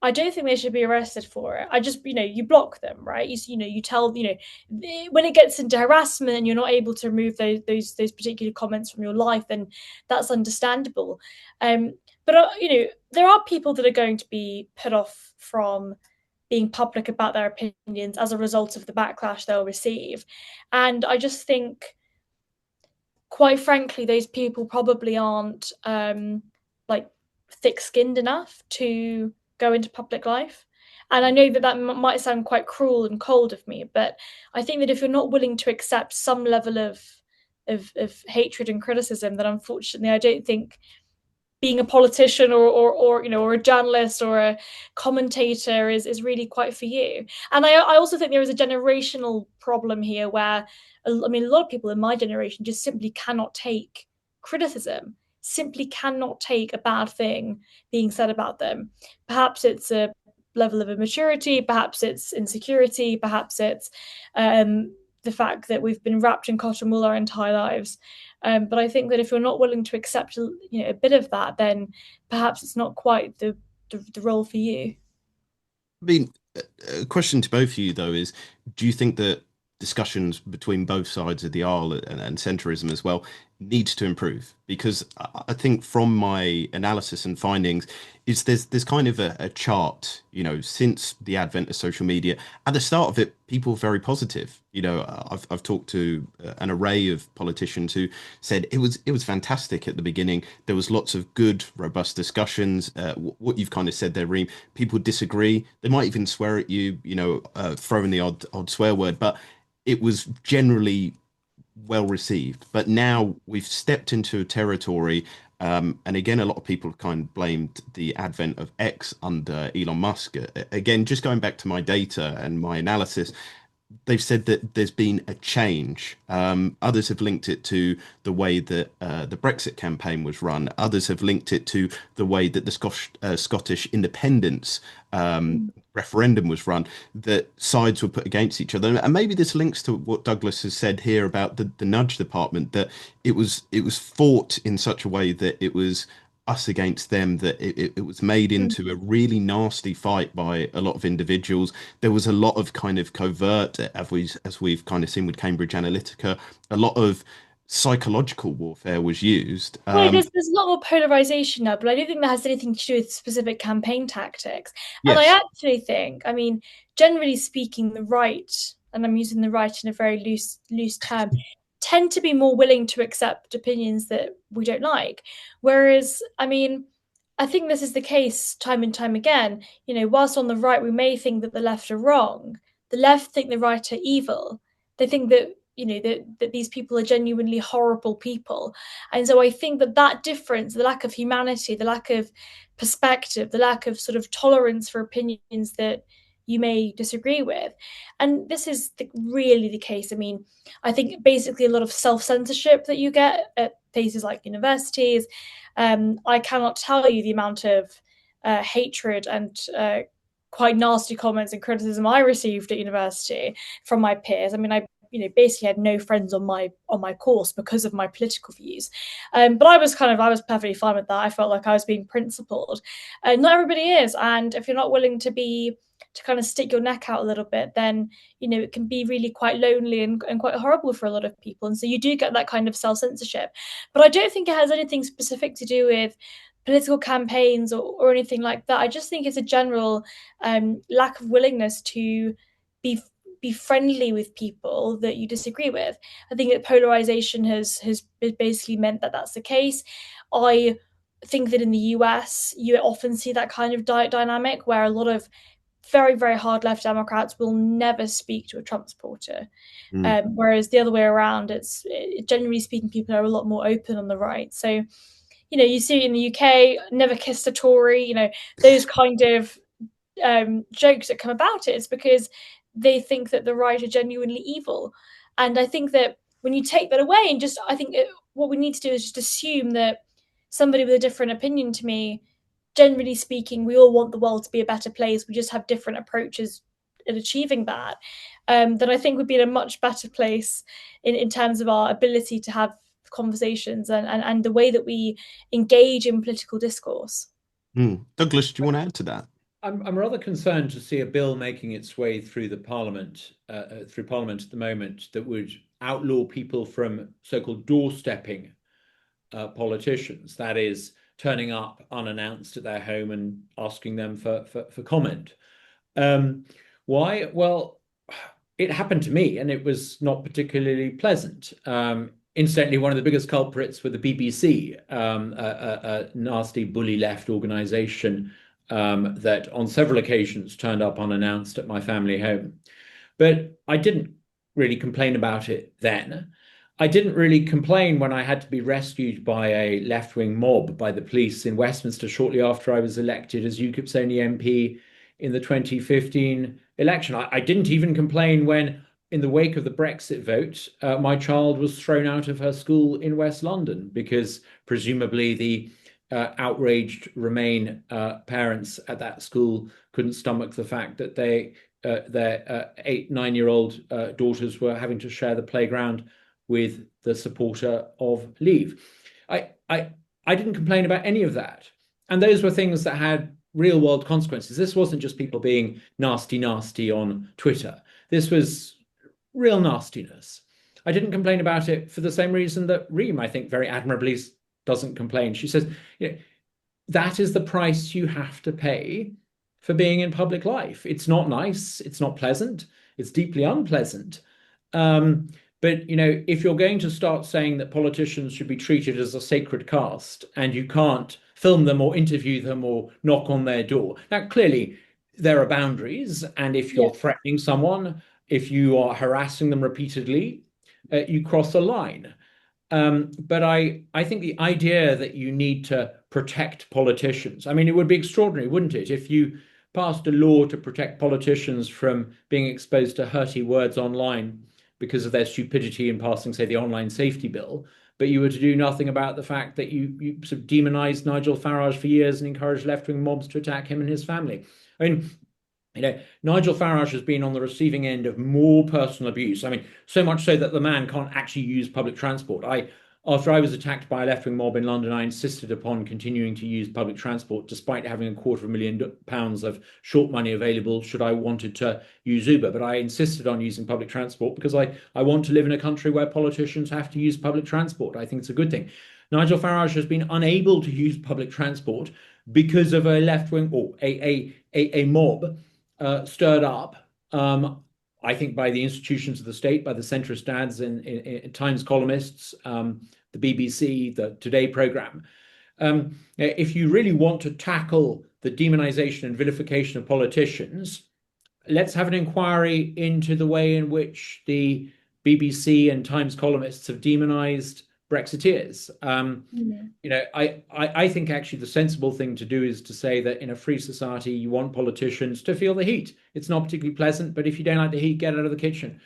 I don't think they should be arrested for it. I just, you block them, right? You tell, when it gets into harassment and you're not able to remove those particular comments from your life, then that's understandable. But there are people that are going to be put off from being public about their opinions as a result of the backlash they'll receive, and I just think, quite frankly, those people probably aren't like thick-skinned enough to go into public life. And I know that might sound quite cruel and cold of me, but I think that if you're not willing to accept some level of hatred and criticism, then unfortunately I don't think being a politician or a journalist or a commentator is really quite for you. And I also think there is a generational problem here where, a lot of people in my generation just simply cannot take criticism, simply cannot take a bad thing being said about them. Perhaps it's a level of immaturity, perhaps it's insecurity, perhaps it's the fact that we've been wrapped in cotton wool our entire lives. But I think that if you're not willing to accept a bit of that, then perhaps it's not quite the role for you. I mean, a question to both of you though is, do you think that discussions between both sides of the aisle and centrism as well needs to improve? Because I think from my analysis and findings is there's kind of a chart, since the advent of social media. At the start of it, people were very positive. I've talked to an array of politicians who said it was fantastic at the beginning. There was lots of good, robust discussions. What you've kind of said there, Reem, people disagree. They might even swear at you, throw in the odd swear word, but it was generally well received. But now we've stepped into a territory, and again, a lot of people have kind of blamed the advent of X under Elon Musk. Again, just going back to my data and my analysis, they've said that there's been a change. Others have linked it to the way that the Brexit campaign was run. Others have linked it to the way that the Scottish independence referendum was run, that sides were put against each other. And maybe this links to what Douglas has said here about the nudge department, that it was fought in such a way that it was us against them, that it was made into a really nasty fight by a lot of individuals. There was a lot of kind of covert, as we've kind of seen with Cambridge Analytica, a lot of psychological warfare was used. Well, there's a lot more polarization now, but I don't think that has anything to do with specific campaign tactics. And I Yes. actually think, generally speaking, the right, and I'm using the right in a very loose term, tend to be more willing to accept opinions that we don't like. Whereas, I think this is the case time and time again. Whilst on the right we may think that the left are wrong, the left think the right are evil. They think that that these people are genuinely horrible people. And so I think that difference, the lack of humanity, the lack of perspective, the lack of sort of tolerance for opinions that you may disagree with, and this is really the case. I think basically a lot of self-censorship that you get at places like universities. I cannot tell you the amount of hatred and quite nasty comments and criticism I received at university from my peers. I basically had no friends on my course because of my political views. But I was perfectly fine with that. I felt like I was being principled. Not everybody is, and if you're not willing to kind of stick your neck out a little bit, then it can be really quite lonely and quite horrible for a lot of people. And so you do get that kind of self-censorship. But I don't think it has anything specific to do with political campaigns or anything like that. I just think it's a general lack of willingness to be be friendly with people that you disagree with. I think that polarization has basically meant that that's the case. I think that in the US, you often see that kind of dynamic where a lot of very, very hard left Democrats will never speak to a Trump supporter. Mm. Whereas the other way around, it's generally speaking, people are a lot more open on the right. So, you see in the UK, never kissed a Tory, those kind of jokes that come about it. It's because they think that the right are genuinely evil. And I think that when you take that away and just, I think what we need to do is just assume that somebody with a different opinion to me, generally speaking, we all want the world to be a better place. We just have different approaches in achieving that. Then I think we'd be in a much better place in terms of our ability to have conversations and the way that we engage in political discourse. Mm. Douglas, do you want to add to that? I'm rather concerned to see a bill making its way through the through Parliament at the moment that would outlaw people from so-called doorstepping politicians. That is, turning up unannounced at their home and asking them for comment. Um, why? Well, it happened to me, and it was not particularly pleasant. Incidentally, one of the biggest culprits were the BBC, a nasty bully left organisation that on several occasions turned up unannounced at my family home. But I didn't really complain about it then. I didn't really complain when I had to be rescued by a left-wing mob by the police in Westminster shortly after I was elected as UKIP's only MP in the 2015 election. I didn't even complain when, in the wake of the Brexit vote, my child was thrown out of her school in West London because presumably the outraged Remain parents at that school couldn't stomach the fact that their 8, 9-year-old daughters were having to share the playground with the supporter of Leave. I didn't complain about any of that. And those were things that had real world consequences. This wasn't just people being nasty on Twitter. This was real nastiness. I didn't complain about it for the same reason that Reem, I think, very admirably doesn't complain. She says, that is the price you have to pay for being in public life. It's not nice. It's not pleasant. It's deeply unpleasant. But if you're going to start saying that politicians should be treated as a sacred caste and you can't film them or interview them or knock on their door, now clearly there are boundaries. And if Yeah. you're threatening someone, if you are harassing them repeatedly, you cross a line. But I think the idea that you need to protect politicians, I mean, it would be extraordinary, wouldn't it, if you passed a law to protect politicians from being exposed to hurty words online because of their stupidity in passing, say, the online safety bill, but you were to do nothing about the fact that you sort of demonized Nigel Farage for years and encouraged left-wing mobs to attack him and his family. I mean, Nigel Farage has been on the receiving end of more personal abuse. I mean, so much so that the man can't actually use public transport. After I was attacked by a left-wing mob in London, I insisted upon continuing to use public transport, despite having £250,000 of short money available should I wanted to use Uber. But I insisted on using public transport because I want to live in a country where politicians have to use public transport. I think it's a good thing. Nigel Farage has been unable to use public transport because of a left-wing or a mob stirred up, I think, by the institutions of the state, by the centrist dads in Times columnists, the BBC, the Today programme. If you really want to tackle the demonization and vilification of politicians, let's have an inquiry into the way in which the BBC and Times columnists have demonized Brexiteers. I think actually the sensible thing to do is to say that in a free society, you want politicians to feel the heat. It's not particularly pleasant, but if you don't like the heat, get out of the kitchen.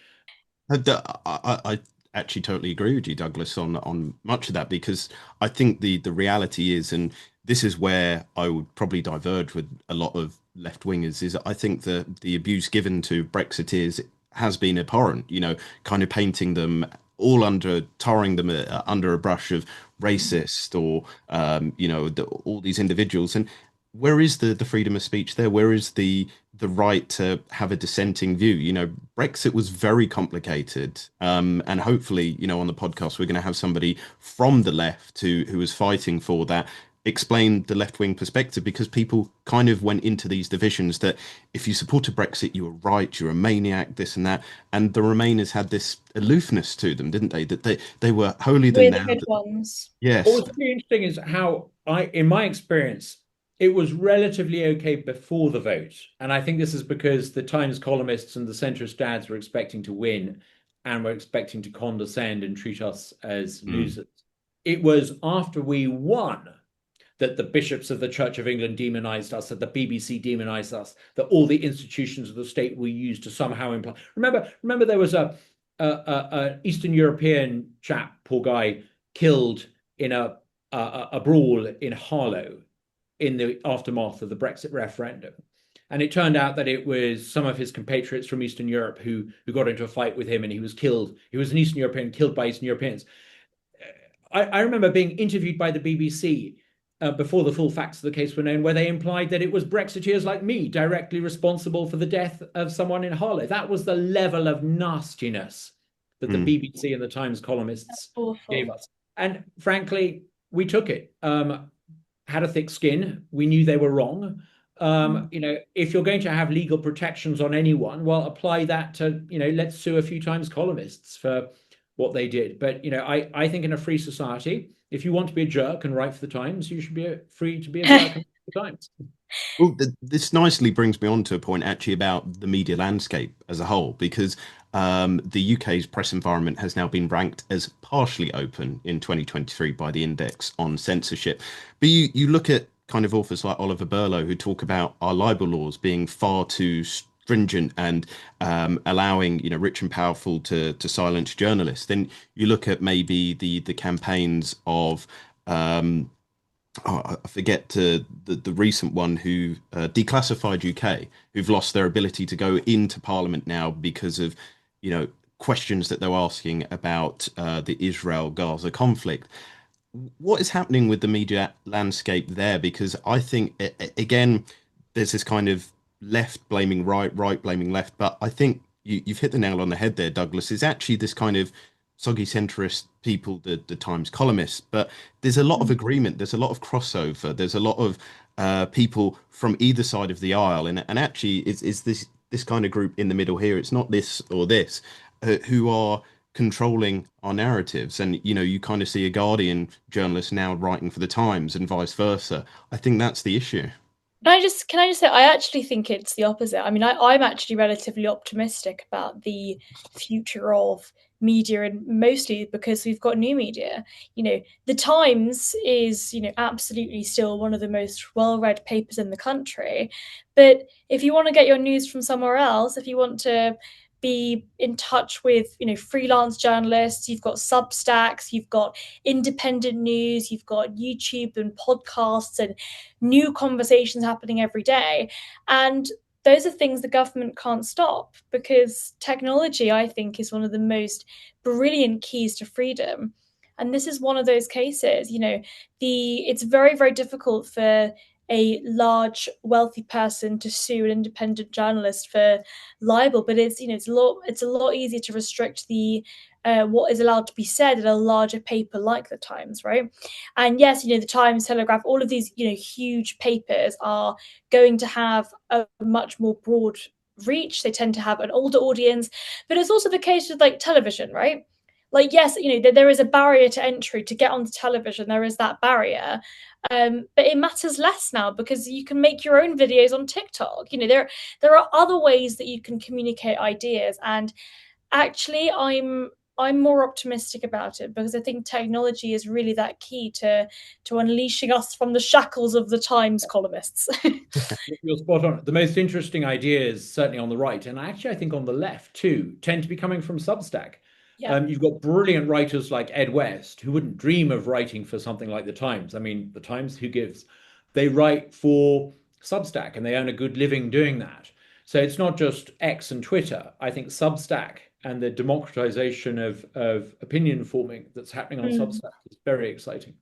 I actually totally agree with you, Douglas, on much of that, because I think the reality is, and this is where I would probably diverge with a lot of left wingers, is I think the abuse given to Brexiteers has been abhorrent, kind of painting them all tarring them under a brush of racist or, all these individuals. And where is the freedom of speech there? Where is the right to have a dissenting view? Brexit was very complicated. And hopefully, on the podcast, we're going to have somebody from the left who was fighting for that explain the left-wing perspective, because people kind of went into these divisions that if you supported Brexit, you were right, you're a maniac, this and that. And the Remainers had this aloofness to them, didn't they? That they were holier than We're the thou. good ones. What Yes. was really interesting is how in my experience, it was relatively okay before the vote. And I think this is because the Times columnists and the centrist dads were expecting to win and were expecting to condescend and treat us as Mm. losers. It was after we won that the bishops of the Church of England demonized us, that the BBC demonized us, that all the institutions of the state were used to somehow imply. Remember, there was a Eastern European chap, poor guy, killed in a brawl in Harlow in the aftermath of the Brexit referendum. And it turned out that it was some of his compatriots from Eastern Europe who got into a fight with him, and he was killed. He was an Eastern European killed by Eastern Europeans. I remember being interviewed by the BBC before the full facts of the case were known, where they implied that it was Brexiteers like me directly responsible for the death of someone in Harlow. That was the level of nastiness that the Mm. BBC and the Times columnists gave Awful. us. And frankly, we took it. Had a thick skin. We knew they were wrong. Mm. If you're going to have legal protections on anyone, well, apply that to, let's sue a few Times columnists for what they did. But I think in a free society, if you want to be a jerk and write for the Times, you should be free to be a jerk and write for the Times. Well, this nicely brings me on to a point actually about the media landscape as a whole, because the UK's press environment has now been ranked as partially open in 2023 by the Index on censorship. But you look at kind of authors like Oliver Burlow who talk about our libel laws being far too stringent and allowing rich and powerful to silence journalists. Then you look at maybe the campaigns of I forget the recent one who declassified UK, who've lost their ability to go into Parliament now because of questions that they're asking about the Israel-Gaza conflict. What is happening with the media landscape there? Because I think again, there's this kind of left blaming right, right blaming left, but I think you've hit the nail on the head there, Douglas. Is actually this kind of soggy centrist people, the Times columnists, but there's a lot of Mm. agreement. There's a lot of crossover. There's a lot of people from either side of the aisle, and actually, is this kind of group in the middle here? It's not this or this who are controlling our narratives, and you kind of see a Guardian journalist now writing for the Times and vice versa. I think that's the issue. Can I just say I actually think it's the opposite. I mean, I'm actually relatively optimistic about the future of media, and mostly because we've got new media. The Times is, absolutely still one of the most well-read papers in the country. But if you want to get your news from somewhere else, if you want to be in touch with, freelance journalists, you've got Substacks, you've got independent news, you've got YouTube and podcasts and new conversations happening every day. And those are things the government can't stop, because technology, I think, is one of the most brilliant keys to freedom. And this is one of those cases. It's very, very difficult for a large wealthy person to sue an independent journalist for libel, but it's a lot easier to restrict the what is allowed to be said in a larger paper like the Times, right? And yes, the Times, Telegraph, all of these, huge papers are going to have a much more broad reach. They tend to have an older audience, but it's also the case with like television, right? Like, yes, there is a barrier to entry to get onto television. There is that barrier, but it matters less now because you can make your own videos on TikTok. There are other ways that you can communicate ideas, and actually, I'm more optimistic about it because I think technology is really that key to unleashing us from the shackles of the Times columnists. You're spot on. The most interesting ideas, certainly on the right, and actually I think on the left too, tend to be coming from Substack. Yeah. You've got brilliant writers like Ed West, who wouldn't dream of writing for something like the Times. I mean, the Times, who gives? They write for Substack and they earn a good living doing that. So it's not just X and Twitter. I think Substack and the democratization of opinion forming that's happening on Mm. Substack is very exciting.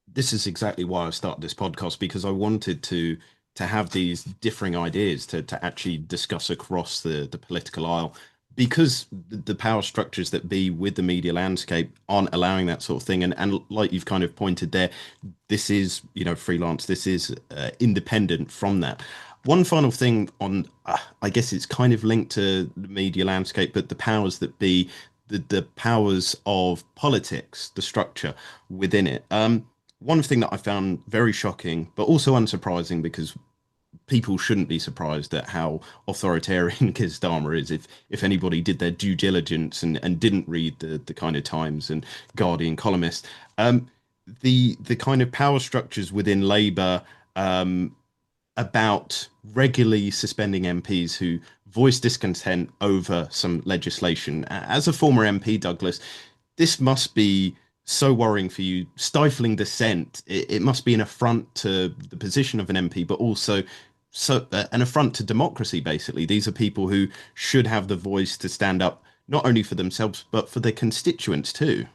This is exactly why I started this podcast, because I wanted to have these differing ideas to actually discuss across the political aisle, because the power structures that be with the media landscape aren't allowing that sort of thing, and like you've kind of pointed there, this is, freelance, this is independent from that. One final thing on, I guess it's kind of linked to the media landscape, but the powers that be, the powers of politics, the structure within it. One thing that I found very shocking, but also unsurprising, because people shouldn't be surprised at how authoritarian Keir Starmer is. If anybody did their due diligence and didn't read the kind of Times and Guardian columnists, the kind of power structures within Labour, about regularly suspending MPs who voice discontent over some legislation. As a former MP, Douglas, this must be so worrying for you, stifling dissent. It must be an affront to the position of an MP, but also an affront to democracy, basically. These are people who should have the voice to stand up not only for themselves, but for their constituents too.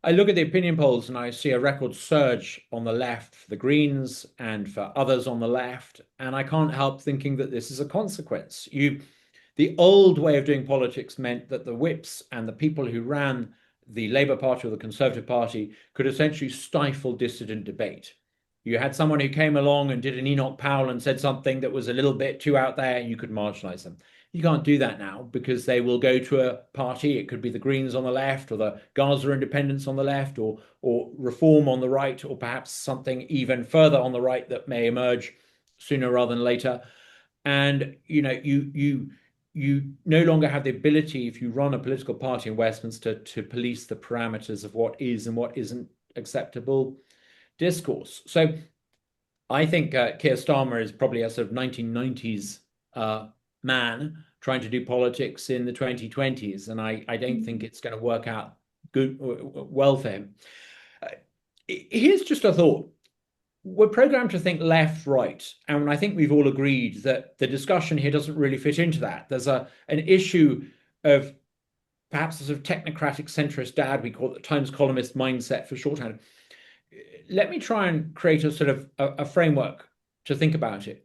I look at the opinion polls and I see a record surge on the left for the Greens and for others on the left, and I can't help thinking that this is a consequence. The old way of doing politics meant that the whips and the people who ran the Labour Party or the Conservative Party could essentially stifle dissident debate. You had someone who came along and did an Enoch Powell and said something that was a little bit too out there, and you could marginalize them. You can't do that now because they will go to a party. It could be the Greens on the left, or the Gaza Independents on the left, or Reform on the right, or perhaps something even further on the right that may emerge sooner rather than later. And you no longer have the ability, if you run a political party in Westminster, to police the parameters of what is and what isn't acceptable discourse. So I think Keir Starmer is probably a sort of 1990s man trying to do politics in the 2020s, and I don't think it's going to work out well for him. Here's just a thought. We're programmed to think left, right, and I think we've all agreed that the discussion here doesn't really fit into that. There's an issue of perhaps a sort of technocratic centrist dad, we call it the Times columnist mindset for shorthand. Let me try and create a sort of a framework to think about it.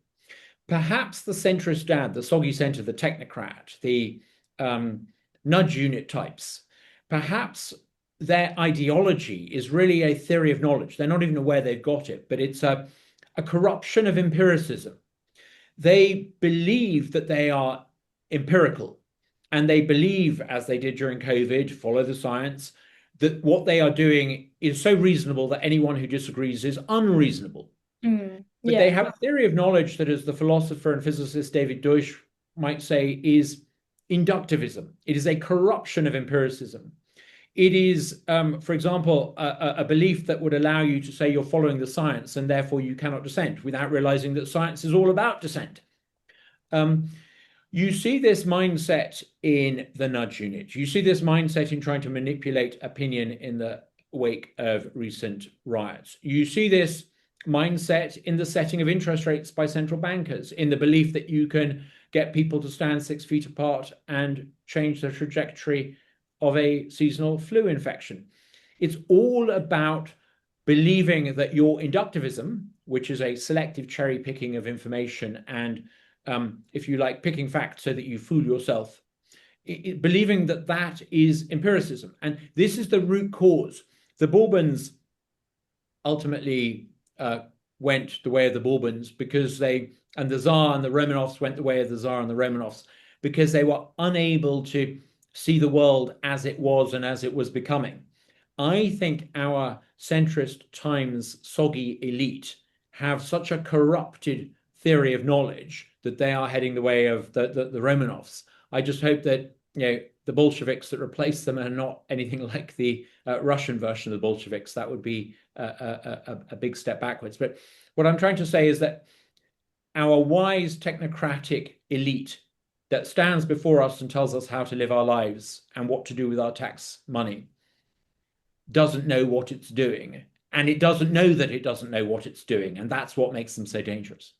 Perhaps the centrist dad, the soggy centre, the technocrat, the nudge unit types, perhaps their ideology is really a theory of knowledge. They're not even aware they've got it, but it's a corruption of empiricism. They believe that they are empirical, and they believe, as they did during COVID, follow the science, that what they are doing is so reasonable that anyone who disagrees is unreasonable. But they have a theory of knowledge that, as the philosopher and physicist David Deutsch might say, is inductivism. It is a corruption of empiricism. It is, for example, a belief that would allow you to say you're following the science and therefore you cannot dissent, without realizing that science is all about dissent. You see this mindset in the nudge unit. You see this mindset in trying to manipulate opinion in the wake of recent riots. You see this mindset in the setting of interest rates by central bankers, in the belief that you can get people to stand 6 feet apart and change the trajectory of a seasonal flu infection. It's all about believing that your inductivism, which is a selective cherry picking of information and, if you like, picking facts so that you fool yourself, believing that that is empiricism. And this is the root cause. The Bourbons ultimately went the way of the Bourbons because and the Tsar and the Romanovs went the way of the Tsar and the Romanovs because they were unable to see the world as it was and as it was becoming. I think our centrist Times soggy elite have such a corrupted theory of knowledge that they are heading the way of the Romanovs. I just hope that the Bolsheviks that replace them are not anything like the Russian version of the Bolsheviks. That would be a big step backwards. But what I'm trying to say is that our wise technocratic elite that stands before us and tells us how to live our lives and what to do with our tax money doesn't know what it's doing. And it doesn't know that it doesn't know what it's doing. And that's what makes them so dangerous.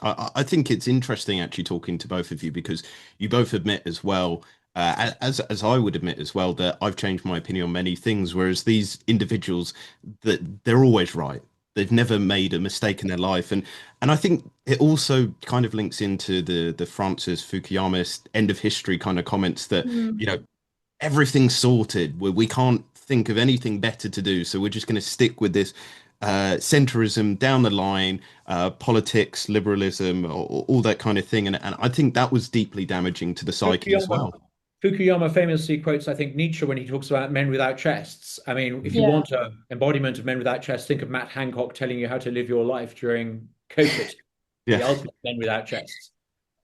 I think it's interesting actually talking to both of you, because you both admit as well, as I would admit as well, that I've changed my opinion on many things, whereas these individuals, that they're always right. They've never made a mistake in their life, and I think it also kind of links into the Francis Fukuyama's end of history kind of comments that you Mm. know everything's sorted. We can't think of anything better to do, so we're just going to stick with this centrism down the line, politics, liberalism, all that kind of thing. And I think that was deeply damaging to the psyche as Fukuyama well. Fukuyama famously quotes, I think, Nietzsche when he talks about men without chests. I mean, if you Yeah. want an embodiment of men without chests, think of Matt Hancock telling you how to live your life during COVID, Yeah, the ultimate men without chests.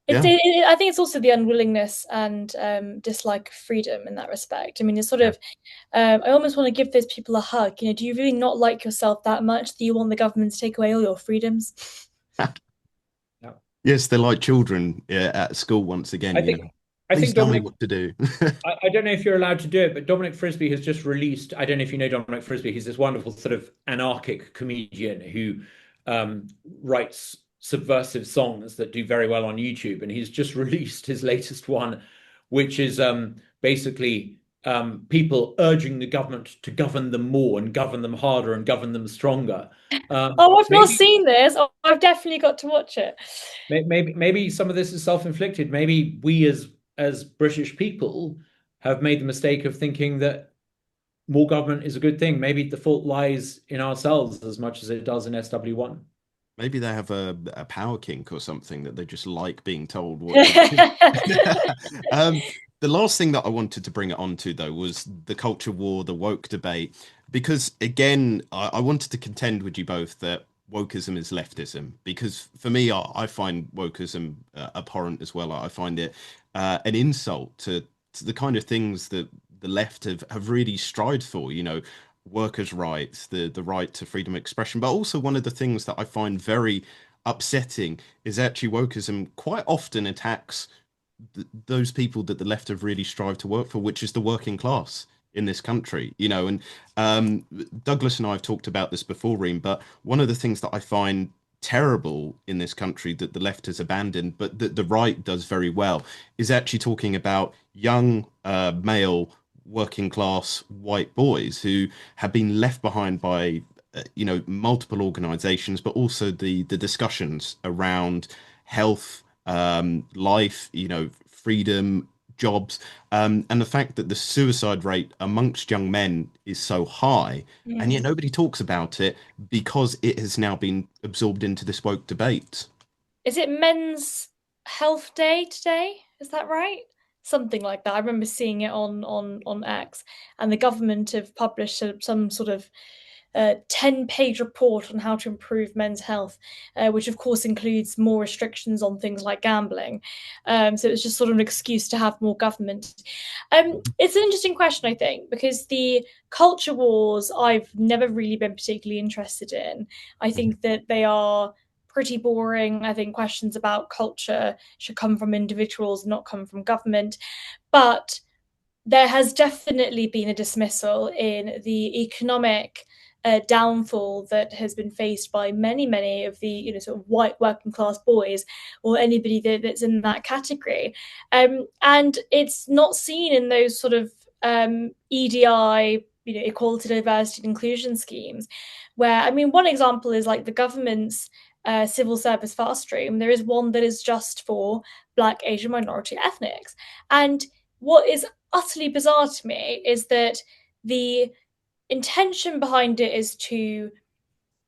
It's, yeah, I think it's also the unwillingness and dislike of freedom in that respect. I mean, it's sort yeah. of, I almost want to give those people a hug. Do you really not like yourself that much that you want the government to take away all your freedoms? Yeah. Yes, they're like children at school once again. I think I Please think tell me Dominic what to do. I don't know if you're allowed to do it, but Dominic Frisby has just released. I don't know if you know Dominic Frisby. He's this wonderful sort of anarchic comedian who writes subversive songs that do very well on YouTube. And he's just released his latest one, which is basically people urging the government to govern them more and govern them harder and govern them stronger. Oh, I've not Maybe seen this. Oh, I've definitely got to watch it. maybe some of this is self-inflicted. Maybe we as British people have made the mistake of thinking that more government is a good thing. Maybe the fault lies in ourselves as much as it does in SW1. Maybe they have a power kink or something that they just like being told what to do. um, the last thing that I wanted to bring it on to, though, was the culture war, the woke debate, because again, I wanted to contend with you both that wokeism is leftism. Because for me, I find wokeism abhorrent as well. I find it an insult to the kind of things that the left have really strived for. Workers' rights, the right to freedom of expression. But also one of the things that I find very upsetting is actually wokeism quite often attacks those people that the left have really strived to work for, which is the working class in this country. And Douglas and I have talked about this before, Reem, but one of the things that I find terrible in this country that the left has abandoned, but that the right does very well, is actually talking about young male working class white boys who have been left behind by multiple organizations, but also the discussions around health, life, freedom, jobs, and the fact that the suicide rate amongst young men is so high, and yet Mm. nobody talks about it because it has now been absorbed into this woke debate. Is it Men's Health Day today? Is that right? Something like that. I remember seeing it on X, and the government have published some sort of 10-page report on how to improve men's health, which of course includes more restrictions on things like gambling. So it's just sort of an excuse to have more government. It's an interesting question, I think, because the culture wars I've never really been particularly interested in. I think that they are pretty boring. I think questions about culture should come from individuals, not come from government. But there has definitely been a dismissal in the economic downfall that has been faced by many of the sort of white working class boys or anybody that's in that category, and it's not seen in those sort of EDI, equality, diversity, and inclusion schemes. Where, I mean, one example is like the government's civil service fast stream. There is one that is just for Black, Asian, minority ethnics, and what is utterly bizarre to me is that the intention behind it is to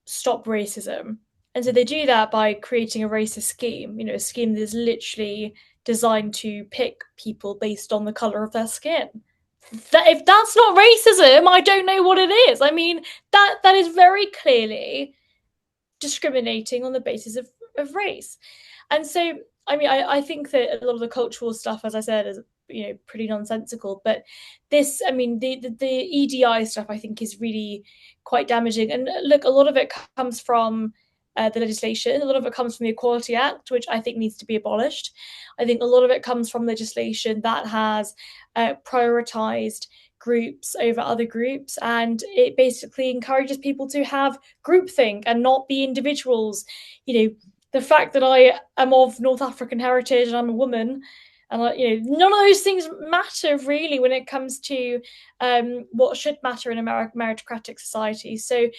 stop racism. And so they do that by creating a racist scheme, a scheme that is literally designed to pick people based on the color of their skin. If that's not racism, I don't know what it is. I mean, that is very clearly discriminating on the basis of race. And so, I mean, I think that a lot of the cultural stuff, as I said, is pretty nonsensical. But this, I mean, the EDI stuff, I think, is really quite damaging. And look, a lot of it comes from the legislation. A lot of it comes from the Equality Act, which I think needs to be abolished. I think a lot of it comes from legislation that has prioritized groups over other groups, and it basically encourages people to have groupthink and not be individuals. The fact that I am of North African heritage and I'm a woman, and none of those things matter really when it comes to what should matter in a meritocratic society. So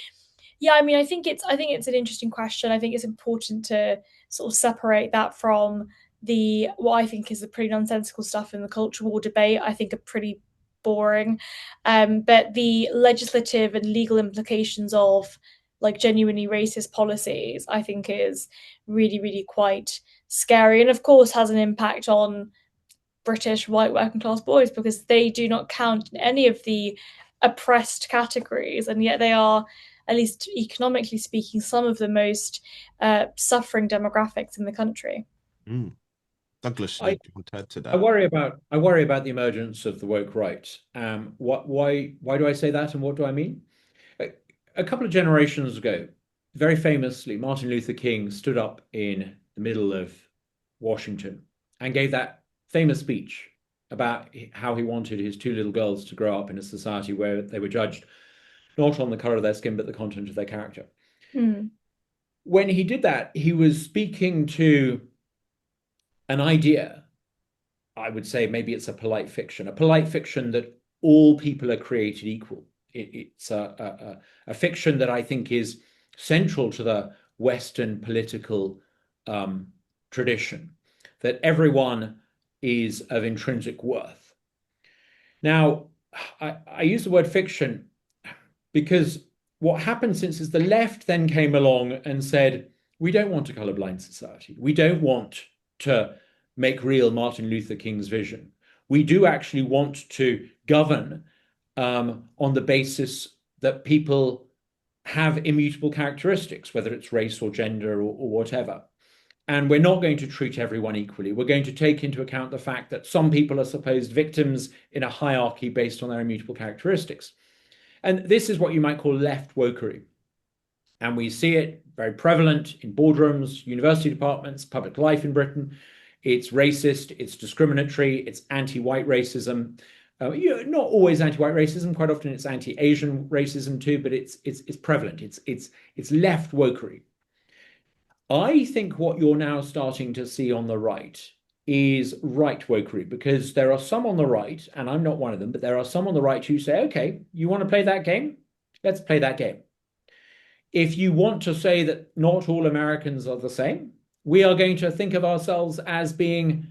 Yeah, I mean, I think it's an interesting question. I think it's important to sort of separate that from the what I think is the pretty nonsensical stuff in the culture war debate. I think are pretty boring. But the legislative and legal implications of like genuinely racist policies, I think is really, really quite scary. And of course has an impact on British white working class boys because they do not count in any of the oppressed categories, and yet they are, at least economically speaking, some of the most suffering demographics in the country. Mm. Douglas, do I, you want to add to I that? worry about I worry about the emergence of the woke right. Why do I say that, and what do I mean? A, a couple of generations ago, very famously, Martin Luther King stood up in the middle of Washington and gave that famous speech about how he wanted his two little girls to grow up in a society where they were judged not on the color of their skin, but the content of their character. Mm. When he did that, he was speaking to an idea. I would say maybe it's a polite fiction that all people are created equal. It's a fiction that I think is central to the Western political um, tradition, that everyone is of intrinsic worth. Now, I use the word fiction because what happened since is the left then came along and said, we don't want a colorblind society. We don't want to make real Martin Luther King's vision. We do actually want to govern on the basis that people have immutable characteristics, whether it's race or gender or whatever. And we're not going to treat everyone equally. We're going to take into account the fact that some people are supposed victims in a hierarchy based on their immutable characteristics. And this is what you might call left wokery. And we see it very prevalent in boardrooms, university departments, public life in Britain. It's racist, it's discriminatory, it's anti-white racism. Not always anti-white racism. Quite often it's anti-Asian racism too. But it's prevalent. It's left wokery. I think what you're now starting to see on the right is right wokery, because there are some on the right, and I'm not one of them, but there are some on the right who say, okay, you want to play that game? Let's play that game. If you want to say that not all Americans are the same, we are going to think of ourselves as being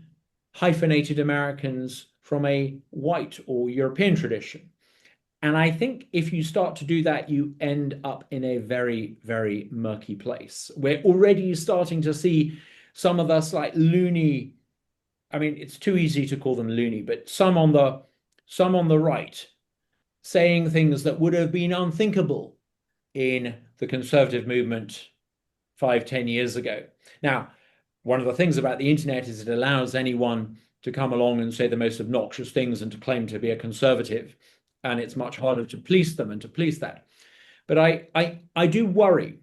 hyphenated Americans from a white or European tradition. And I think if you start to do that, you end up in a very, very murky place. We're already starting to see some of us like loony. I mean, it's too easy to call them loony, but some on the right saying things that would have been unthinkable in the conservative movement 5, 10 years ago. Now, one of the things about the internet is it allows anyone to come along and say the most obnoxious things and to claim to be a conservative, and it's much harder to police them and to police that. But I do worry.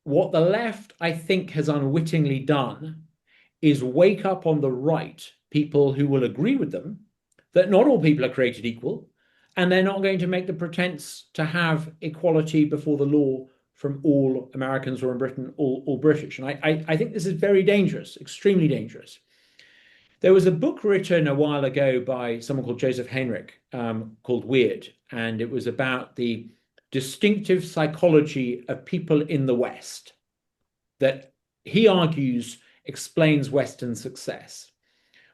What the left, I think, has unwittingly done is wake up on the right people who will agree with them that not all people are created equal, and they're not going to make the pretense to have equality before the law from all Americans, or in Britain, all British. And I think this is very dangerous, extremely dangerous. There was a book written a while ago by someone called Joseph Henrich, called Weird, and it was about the distinctive psychology of people in the West that he argues explains Western success.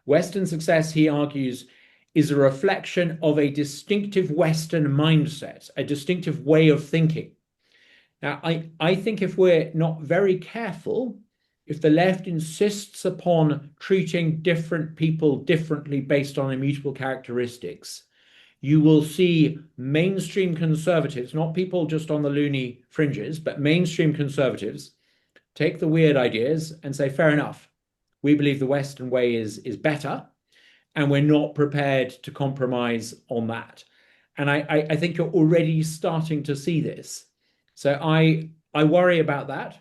Western success, he argues, is a reflection of a distinctive Western mindset, a distinctive way of thinking. Now, I think if we're not very careful, if the left insists upon treating different people differently based on immutable characteristics, you will see mainstream conservatives, not people just on the loony fringes, but mainstream conservatives take the weird ideas and say, fair enough, we believe the Western way is better, and we're not prepared to compromise on that. And I think you're already starting to see this. So I worry about that.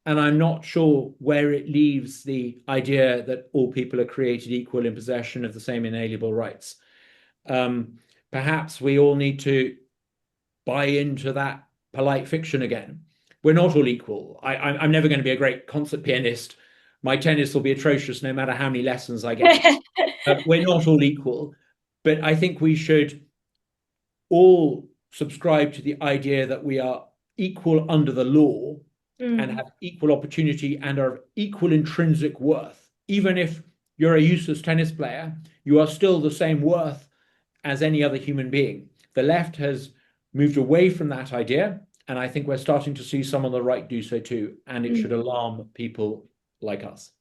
And I'm not sure where it leaves the idea that all people are created equal in possession of the same inalienable rights. Perhaps we all need to buy into that polite fiction again. We're not all equal. I'm never going to be a great concert pianist. My tennis will be atrocious no matter how many lessons I get. We're not all equal, but I think we should all subscribe to the idea that we are equal under the law and Mm. have equal opportunity and are of equal intrinsic worth. Even if you're a useless tennis player, you are still the same worth as any other human being. The left has moved away from that idea, and I think we're starting to see some on the right do so too, and it should Mm. alarm people like us.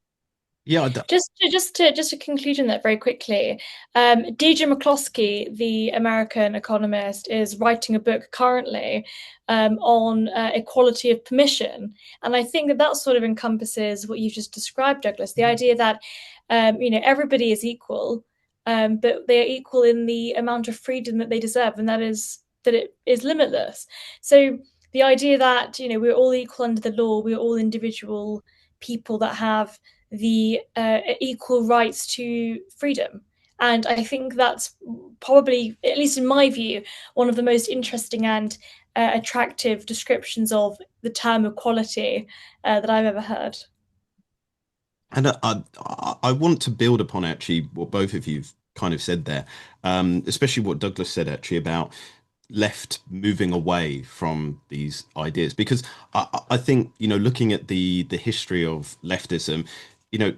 Yeah, Just to conclude on that very quickly, DJ McCloskey, the American economist, is writing a book currently on equality of permission, and I think that that sort of encompasses what you've just described, Douglas. The idea that everybody is equal, but they are equal in the amount of freedom that they deserve, and that it is limitless. So the idea that we're all equal under the law, we're all individual people that have the equal rights to freedom. And I think that's probably, at least in my view, one of the most interesting and attractive descriptions of the term equality that I've ever heard. and I want to build upon actually what both of you've kind of said there, especially what Douglas said actually about left moving away from these ideas because I think looking at the history of leftism,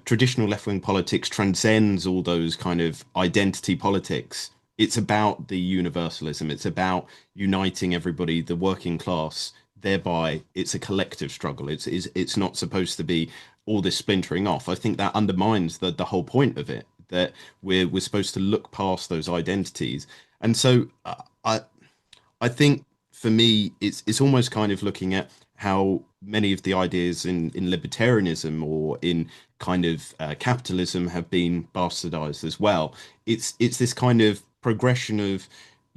traditional left-wing politics transcends all those kind of identity politics. It's about the universalism. It's about uniting everybody, the working class. Thereby, it's a collective struggle. It's not supposed to be all this splintering off. I think that undermines the whole point of it. That we're supposed to look past those identities, and so I think for me, it's almost kind of looking at how many of the ideas in libertarianism or in kind of capitalism have been bastardized as well. It's this kind of progression of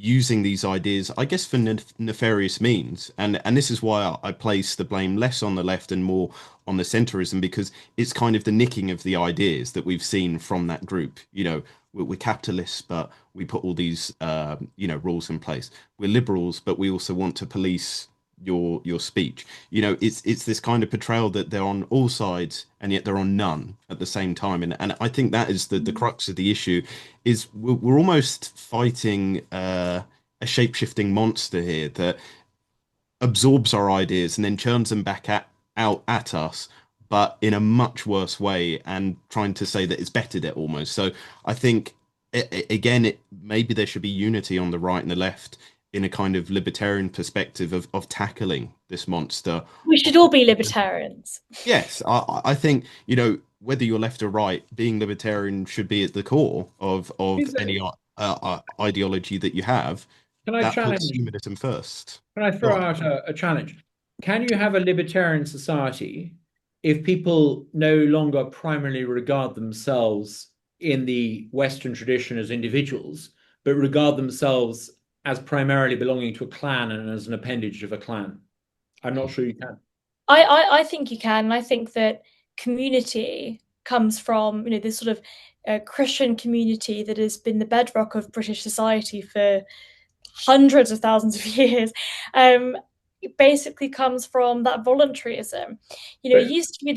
using these ideas, I guess, for nefarious means, and this is why I place the blame less on the left and more on the centrism because it's kind of the nicking of the ideas that we've seen from that group. We're capitalists, but we put all these rules in place. We're liberals, but we also want to police your speech. It's this kind of portrayal that they're on all sides and yet they're on none at the same time. And I think that is the crux of the issue is we're almost fighting a shape-shifting monster here that absorbs our ideas and then churns them back out at us, but in a much worse way and trying to say that it's bettered it almost. So I think again, maybe there should be unity on the right and the left in a kind of libertarian perspective of tackling this monster. We should all be libertarians. Yes, I think whether you're left or right, being libertarian should be at the core of any ideology that you have. Can I That puts challenge? humanism first. Can I Go throw on. out a challenge? Can you have a libertarian society if people no longer primarily regard themselves in the Western tradition as individuals, but regard themselves as primarily belonging to a clan and as an appendage of a clan? I'm not sure you can. I think you can. I think that community comes from this sort of Christian community that has been the bedrock of British society for hundreds of thousands of years. It basically comes from that voluntarism. But It used to be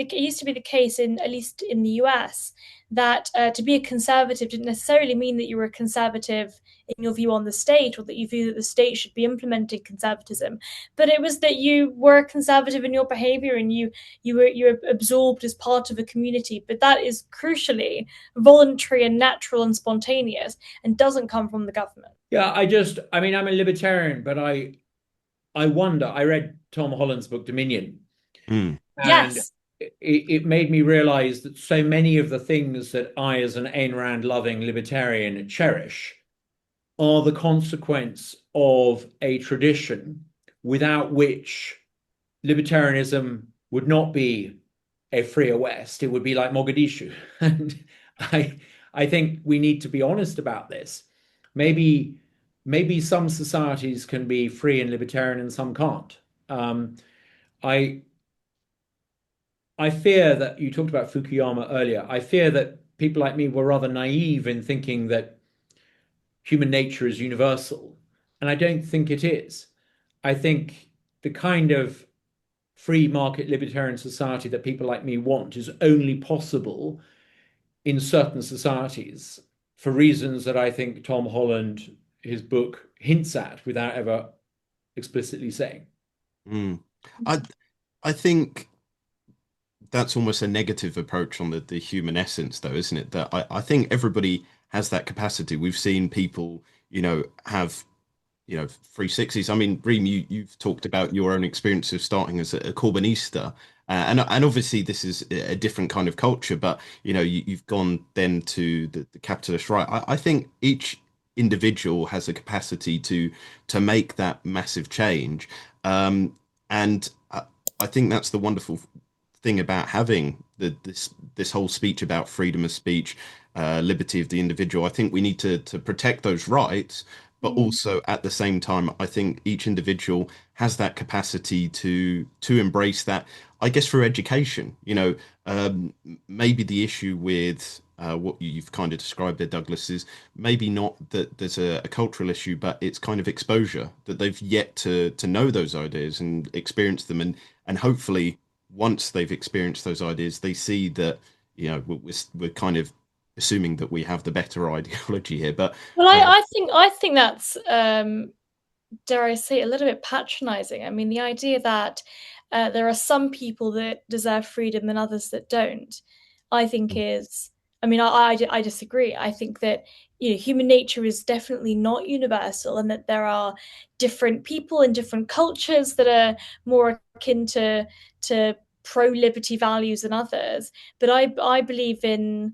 the case in at least in the US that to be a conservative didn't necessarily mean that you were a conservative in your view on the state or that you view that the state should be implementing conservatism, but it was that you were conservative in your behavior and you were absorbed as part of a community. But that is crucially voluntary and natural and spontaneous and doesn't come from the government. yeah, I mean, I'm a libertarian, but I wonder. I read Tom Holland's book Dominion, Mm. and Yes. it made me realize that so many of the things that I, as an Ayn Rand loving libertarian, cherish are the consequence of a tradition without which libertarianism would not be a freer West. It would be like Mogadishu. And I I think we need to be honest about this. Maybe maybe some societies can be free and libertarian and some can't. I I fear that you talked about Fukuyama earlier. I fear that people like me were rather naive in thinking that human nature is universal. And I don't think it is. I think the kind of free market libertarian society that people like me want is only possible in certain societies for reasons that I think Tom Holland, his book, hints at without ever explicitly saying. Mm. I I think that's almost a negative approach on the human essence, though, isn't it? That I think everybody has that capacity. We've seen people, have 360s. I mean, Reem, you've talked about your own experience of starting as a Corbynista, and obviously this is a different kind of culture, but you've gone then to the capitalist right. I think each individual has a capacity to make that massive change, and I think that's the wonderful thing about having this whole speech about freedom of speech, liberty of the individual. I think we need to protect those rights, but Mm. also at the same time, I think each individual has that capacity to embrace that. I guess through education, maybe the issue with what you've kind of described there, Douglas, is maybe not that there's a cultural issue, but it's kind of exposure that they've yet to know those ideas and experience them, and hopefully once they've experienced those ideas, they see that we're kind of assuming that we have the better ideology here. But Well, uh, I think that's dare I say, a little bit patronizing. I mean, the idea that there are some people that deserve freedom and others that don't, I think is, I mean, I disagree. I think that, human nature is definitely not universal and that there are different people in different cultures that are more akin to pro-liberty values than others. But I believe in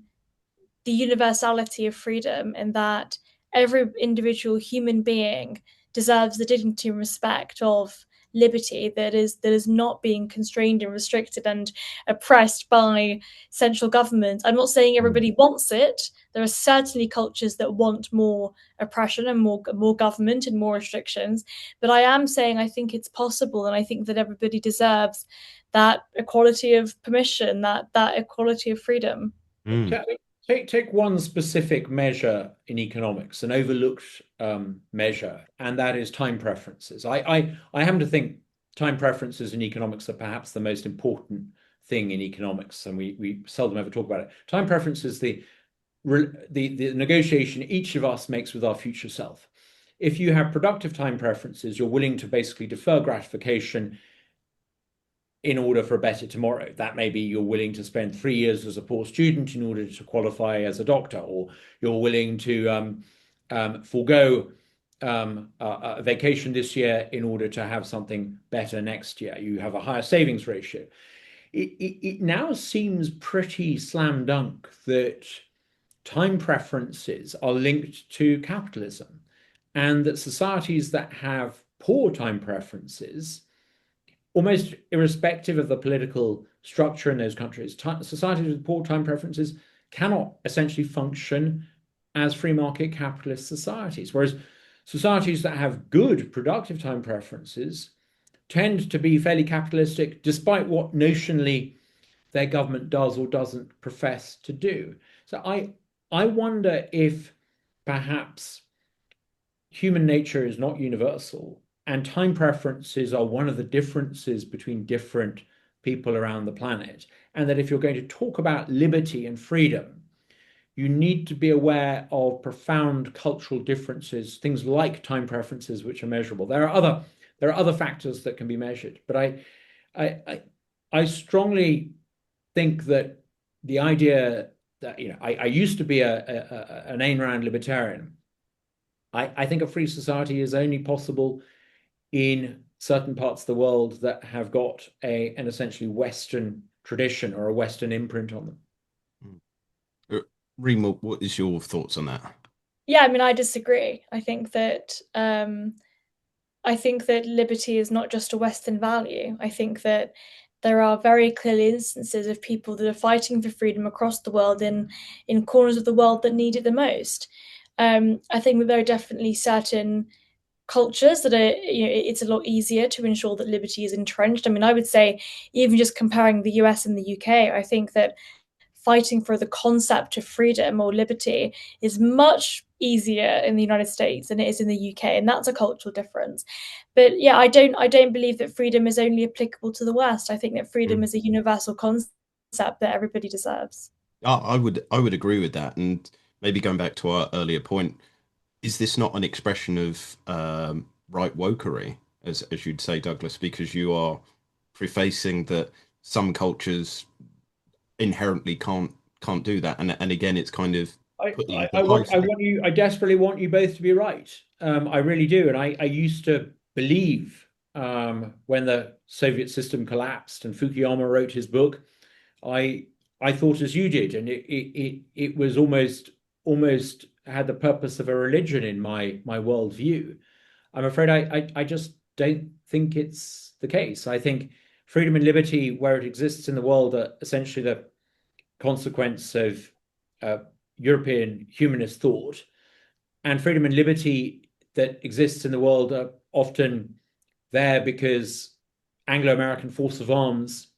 the universality of freedom and that every individual human being deserves the dignity and respect of liberty that is not being constrained and restricted and oppressed by central government. I'm not saying mm, everybody wants it. There are certainly cultures that want more oppression and more government and more restrictions. But I am saying I think it's possible, and I think that everybody deserves that equality of permission, that equality of freedom. mm, Take one specific measure in economics, an overlooked measure, and that is time preferences. I happen to think time preferences in economics are perhaps the most important thing in economics, and we seldom ever talk about it. Time preference is the negotiation each of us makes with our future self. If you have productive time preferences, you're willing to basically defer gratification in order for a better tomorrow. That may be you're willing to spend 3 years as a poor student in order to qualify as a doctor, or you're willing to forego a vacation this year in order to have something better next year. You have a higher savings ratio. It now seems pretty slam dunk that time preferences are linked to capitalism, and that societies that have poor time preferences, almost irrespective of the political structure in those countries, societies with poor time preferences cannot essentially function as free market capitalist societies. Whereas societies that have good productive time preferences tend to be fairly capitalistic, despite what notionally their government does or doesn't profess to do. So I wonder if perhaps human nature is not universal, and time preferences are one of the differences between different people around the planet. And that if you're going to talk about liberty and freedom, you need to be aware of profound cultural differences, things like time preferences, which are measurable. There are other factors that can be measured, but I, I strongly think that the idea that I used to be an Ayn Rand libertarian. I think a free society is only possible in certain parts of the world that have got an essentially Western tradition or a Western imprint on them. mm. Uh, Reem, what is your thoughts on that? Yeah, I mean, I disagree. I think that liberty is not just a Western value. I think that there are very clear instances of people that are fighting for freedom across the world in corners of the world that need it the most. I think that there are definitely certain cultures that are, it's a lot easier to ensure that liberty is entrenched. I mean, I would say, even just comparing the US and the UK, I think that fighting for the concept of freedom or liberty is much easier in the United States than it is in the UK, and that's a cultural difference. But yeah, I don't believe that freedom is only applicable to the West. I think that freedom Mm. is a universal concept that everybody deserves. I would agree with that, and maybe going back to our earlier point, is this not an expression of right wokery as you'd say, Douglas, because you are prefacing that some cultures inherently can't do that. And again, it's kind of putting the high I stick. want you, I desperately want you both to be right. I really do. And I used to believe when the Soviet system collapsed and Fukuyama wrote his book, I I thought as you did, and it was almost had the purpose of a religion in my worldview. I'm afraid I just don't think it's the case. I think freedom and liberty, where it exists in the world, are essentially the consequence of uh, European humanist thought, and freedom and liberty that exists in the world are often there because Anglo-American force of arms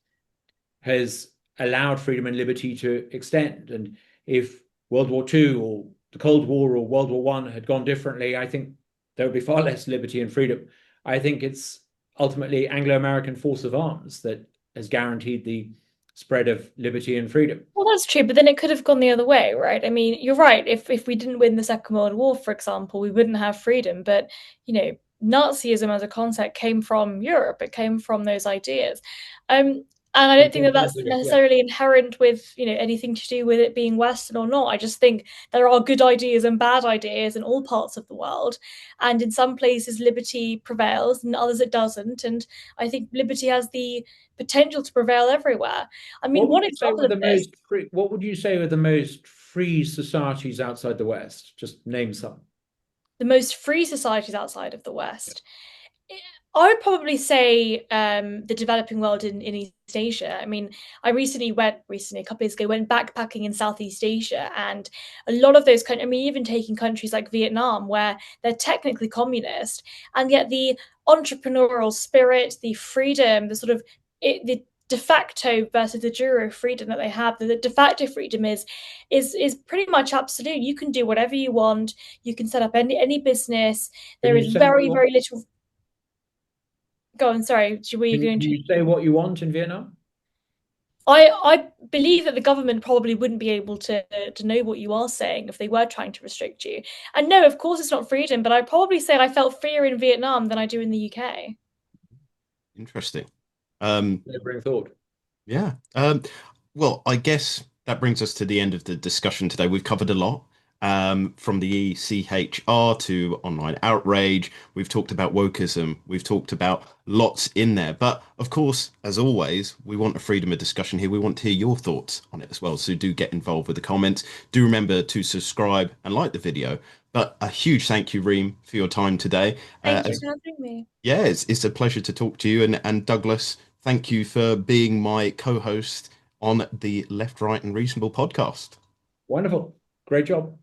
has allowed freedom and liberty to extend. And if World War II or the Cold War or World War One had gone differently, I think there would be far less liberty and freedom. I think it's ultimately Anglo-American force of arms that has guaranteed the spread of liberty and freedom. Well, that's true, but then it could have gone the other way, right? I mean, you're right. If we didn't win the Second World War, for example, we wouldn't have freedom. But Nazism as a concept came from Europe. It came from those ideas, and I don't think that that's Yeah. necessarily inherent with anything to do with it being Western or not. I just think there are good ideas and bad ideas in all parts of the world, and in some places liberty prevails, and others it doesn't. And I think liberty has the potential to prevail everywhere. I mean, What would one you say example were of the this, most free, what would you say were the most free societies outside the West? Just name some. the most free societies outside of the West, I would probably say the developing world in East Asia. I mean, a couple of years ago, went backpacking in Southeast Asia, and a lot of those countries. I mean, even taking countries like Vietnam, where they're technically communist, and yet the entrepreneurial spirit, the freedom, the de facto versus the jure freedom that they have. The de facto freedom is pretty much absolute. You can do whatever you want. You can set up any business. Can There you is say what you very, want? very little. Go on, sorry. Were you going Can to? you say what you want in Vietnam? I believe that the government probably wouldn't be able to know what you are saying if they were trying to restrict you. And no, of course it's not freedom, but I'd probably say I felt freer in Vietnam than I do in the UK. Interesting. Um, Sobering thought. yeah. Well, I guess that brings us to the end of the discussion today. We've covered a lot, from the ECHR to online outrage. We've talked about wokeism. We've talked about lots in there. But of course, as always, we want a freedom of discussion here. We want to hear your thoughts on it as well. So do get involved with the comments. Do remember to subscribe and like the video. But a huge thank you, Reem, for your time today. Thank you As for having me. Yeah, it's a pleasure to talk to you. And Douglas, thank you for being my co-host on the Left, Right, and Reasonable podcast. Wonderful. Great job.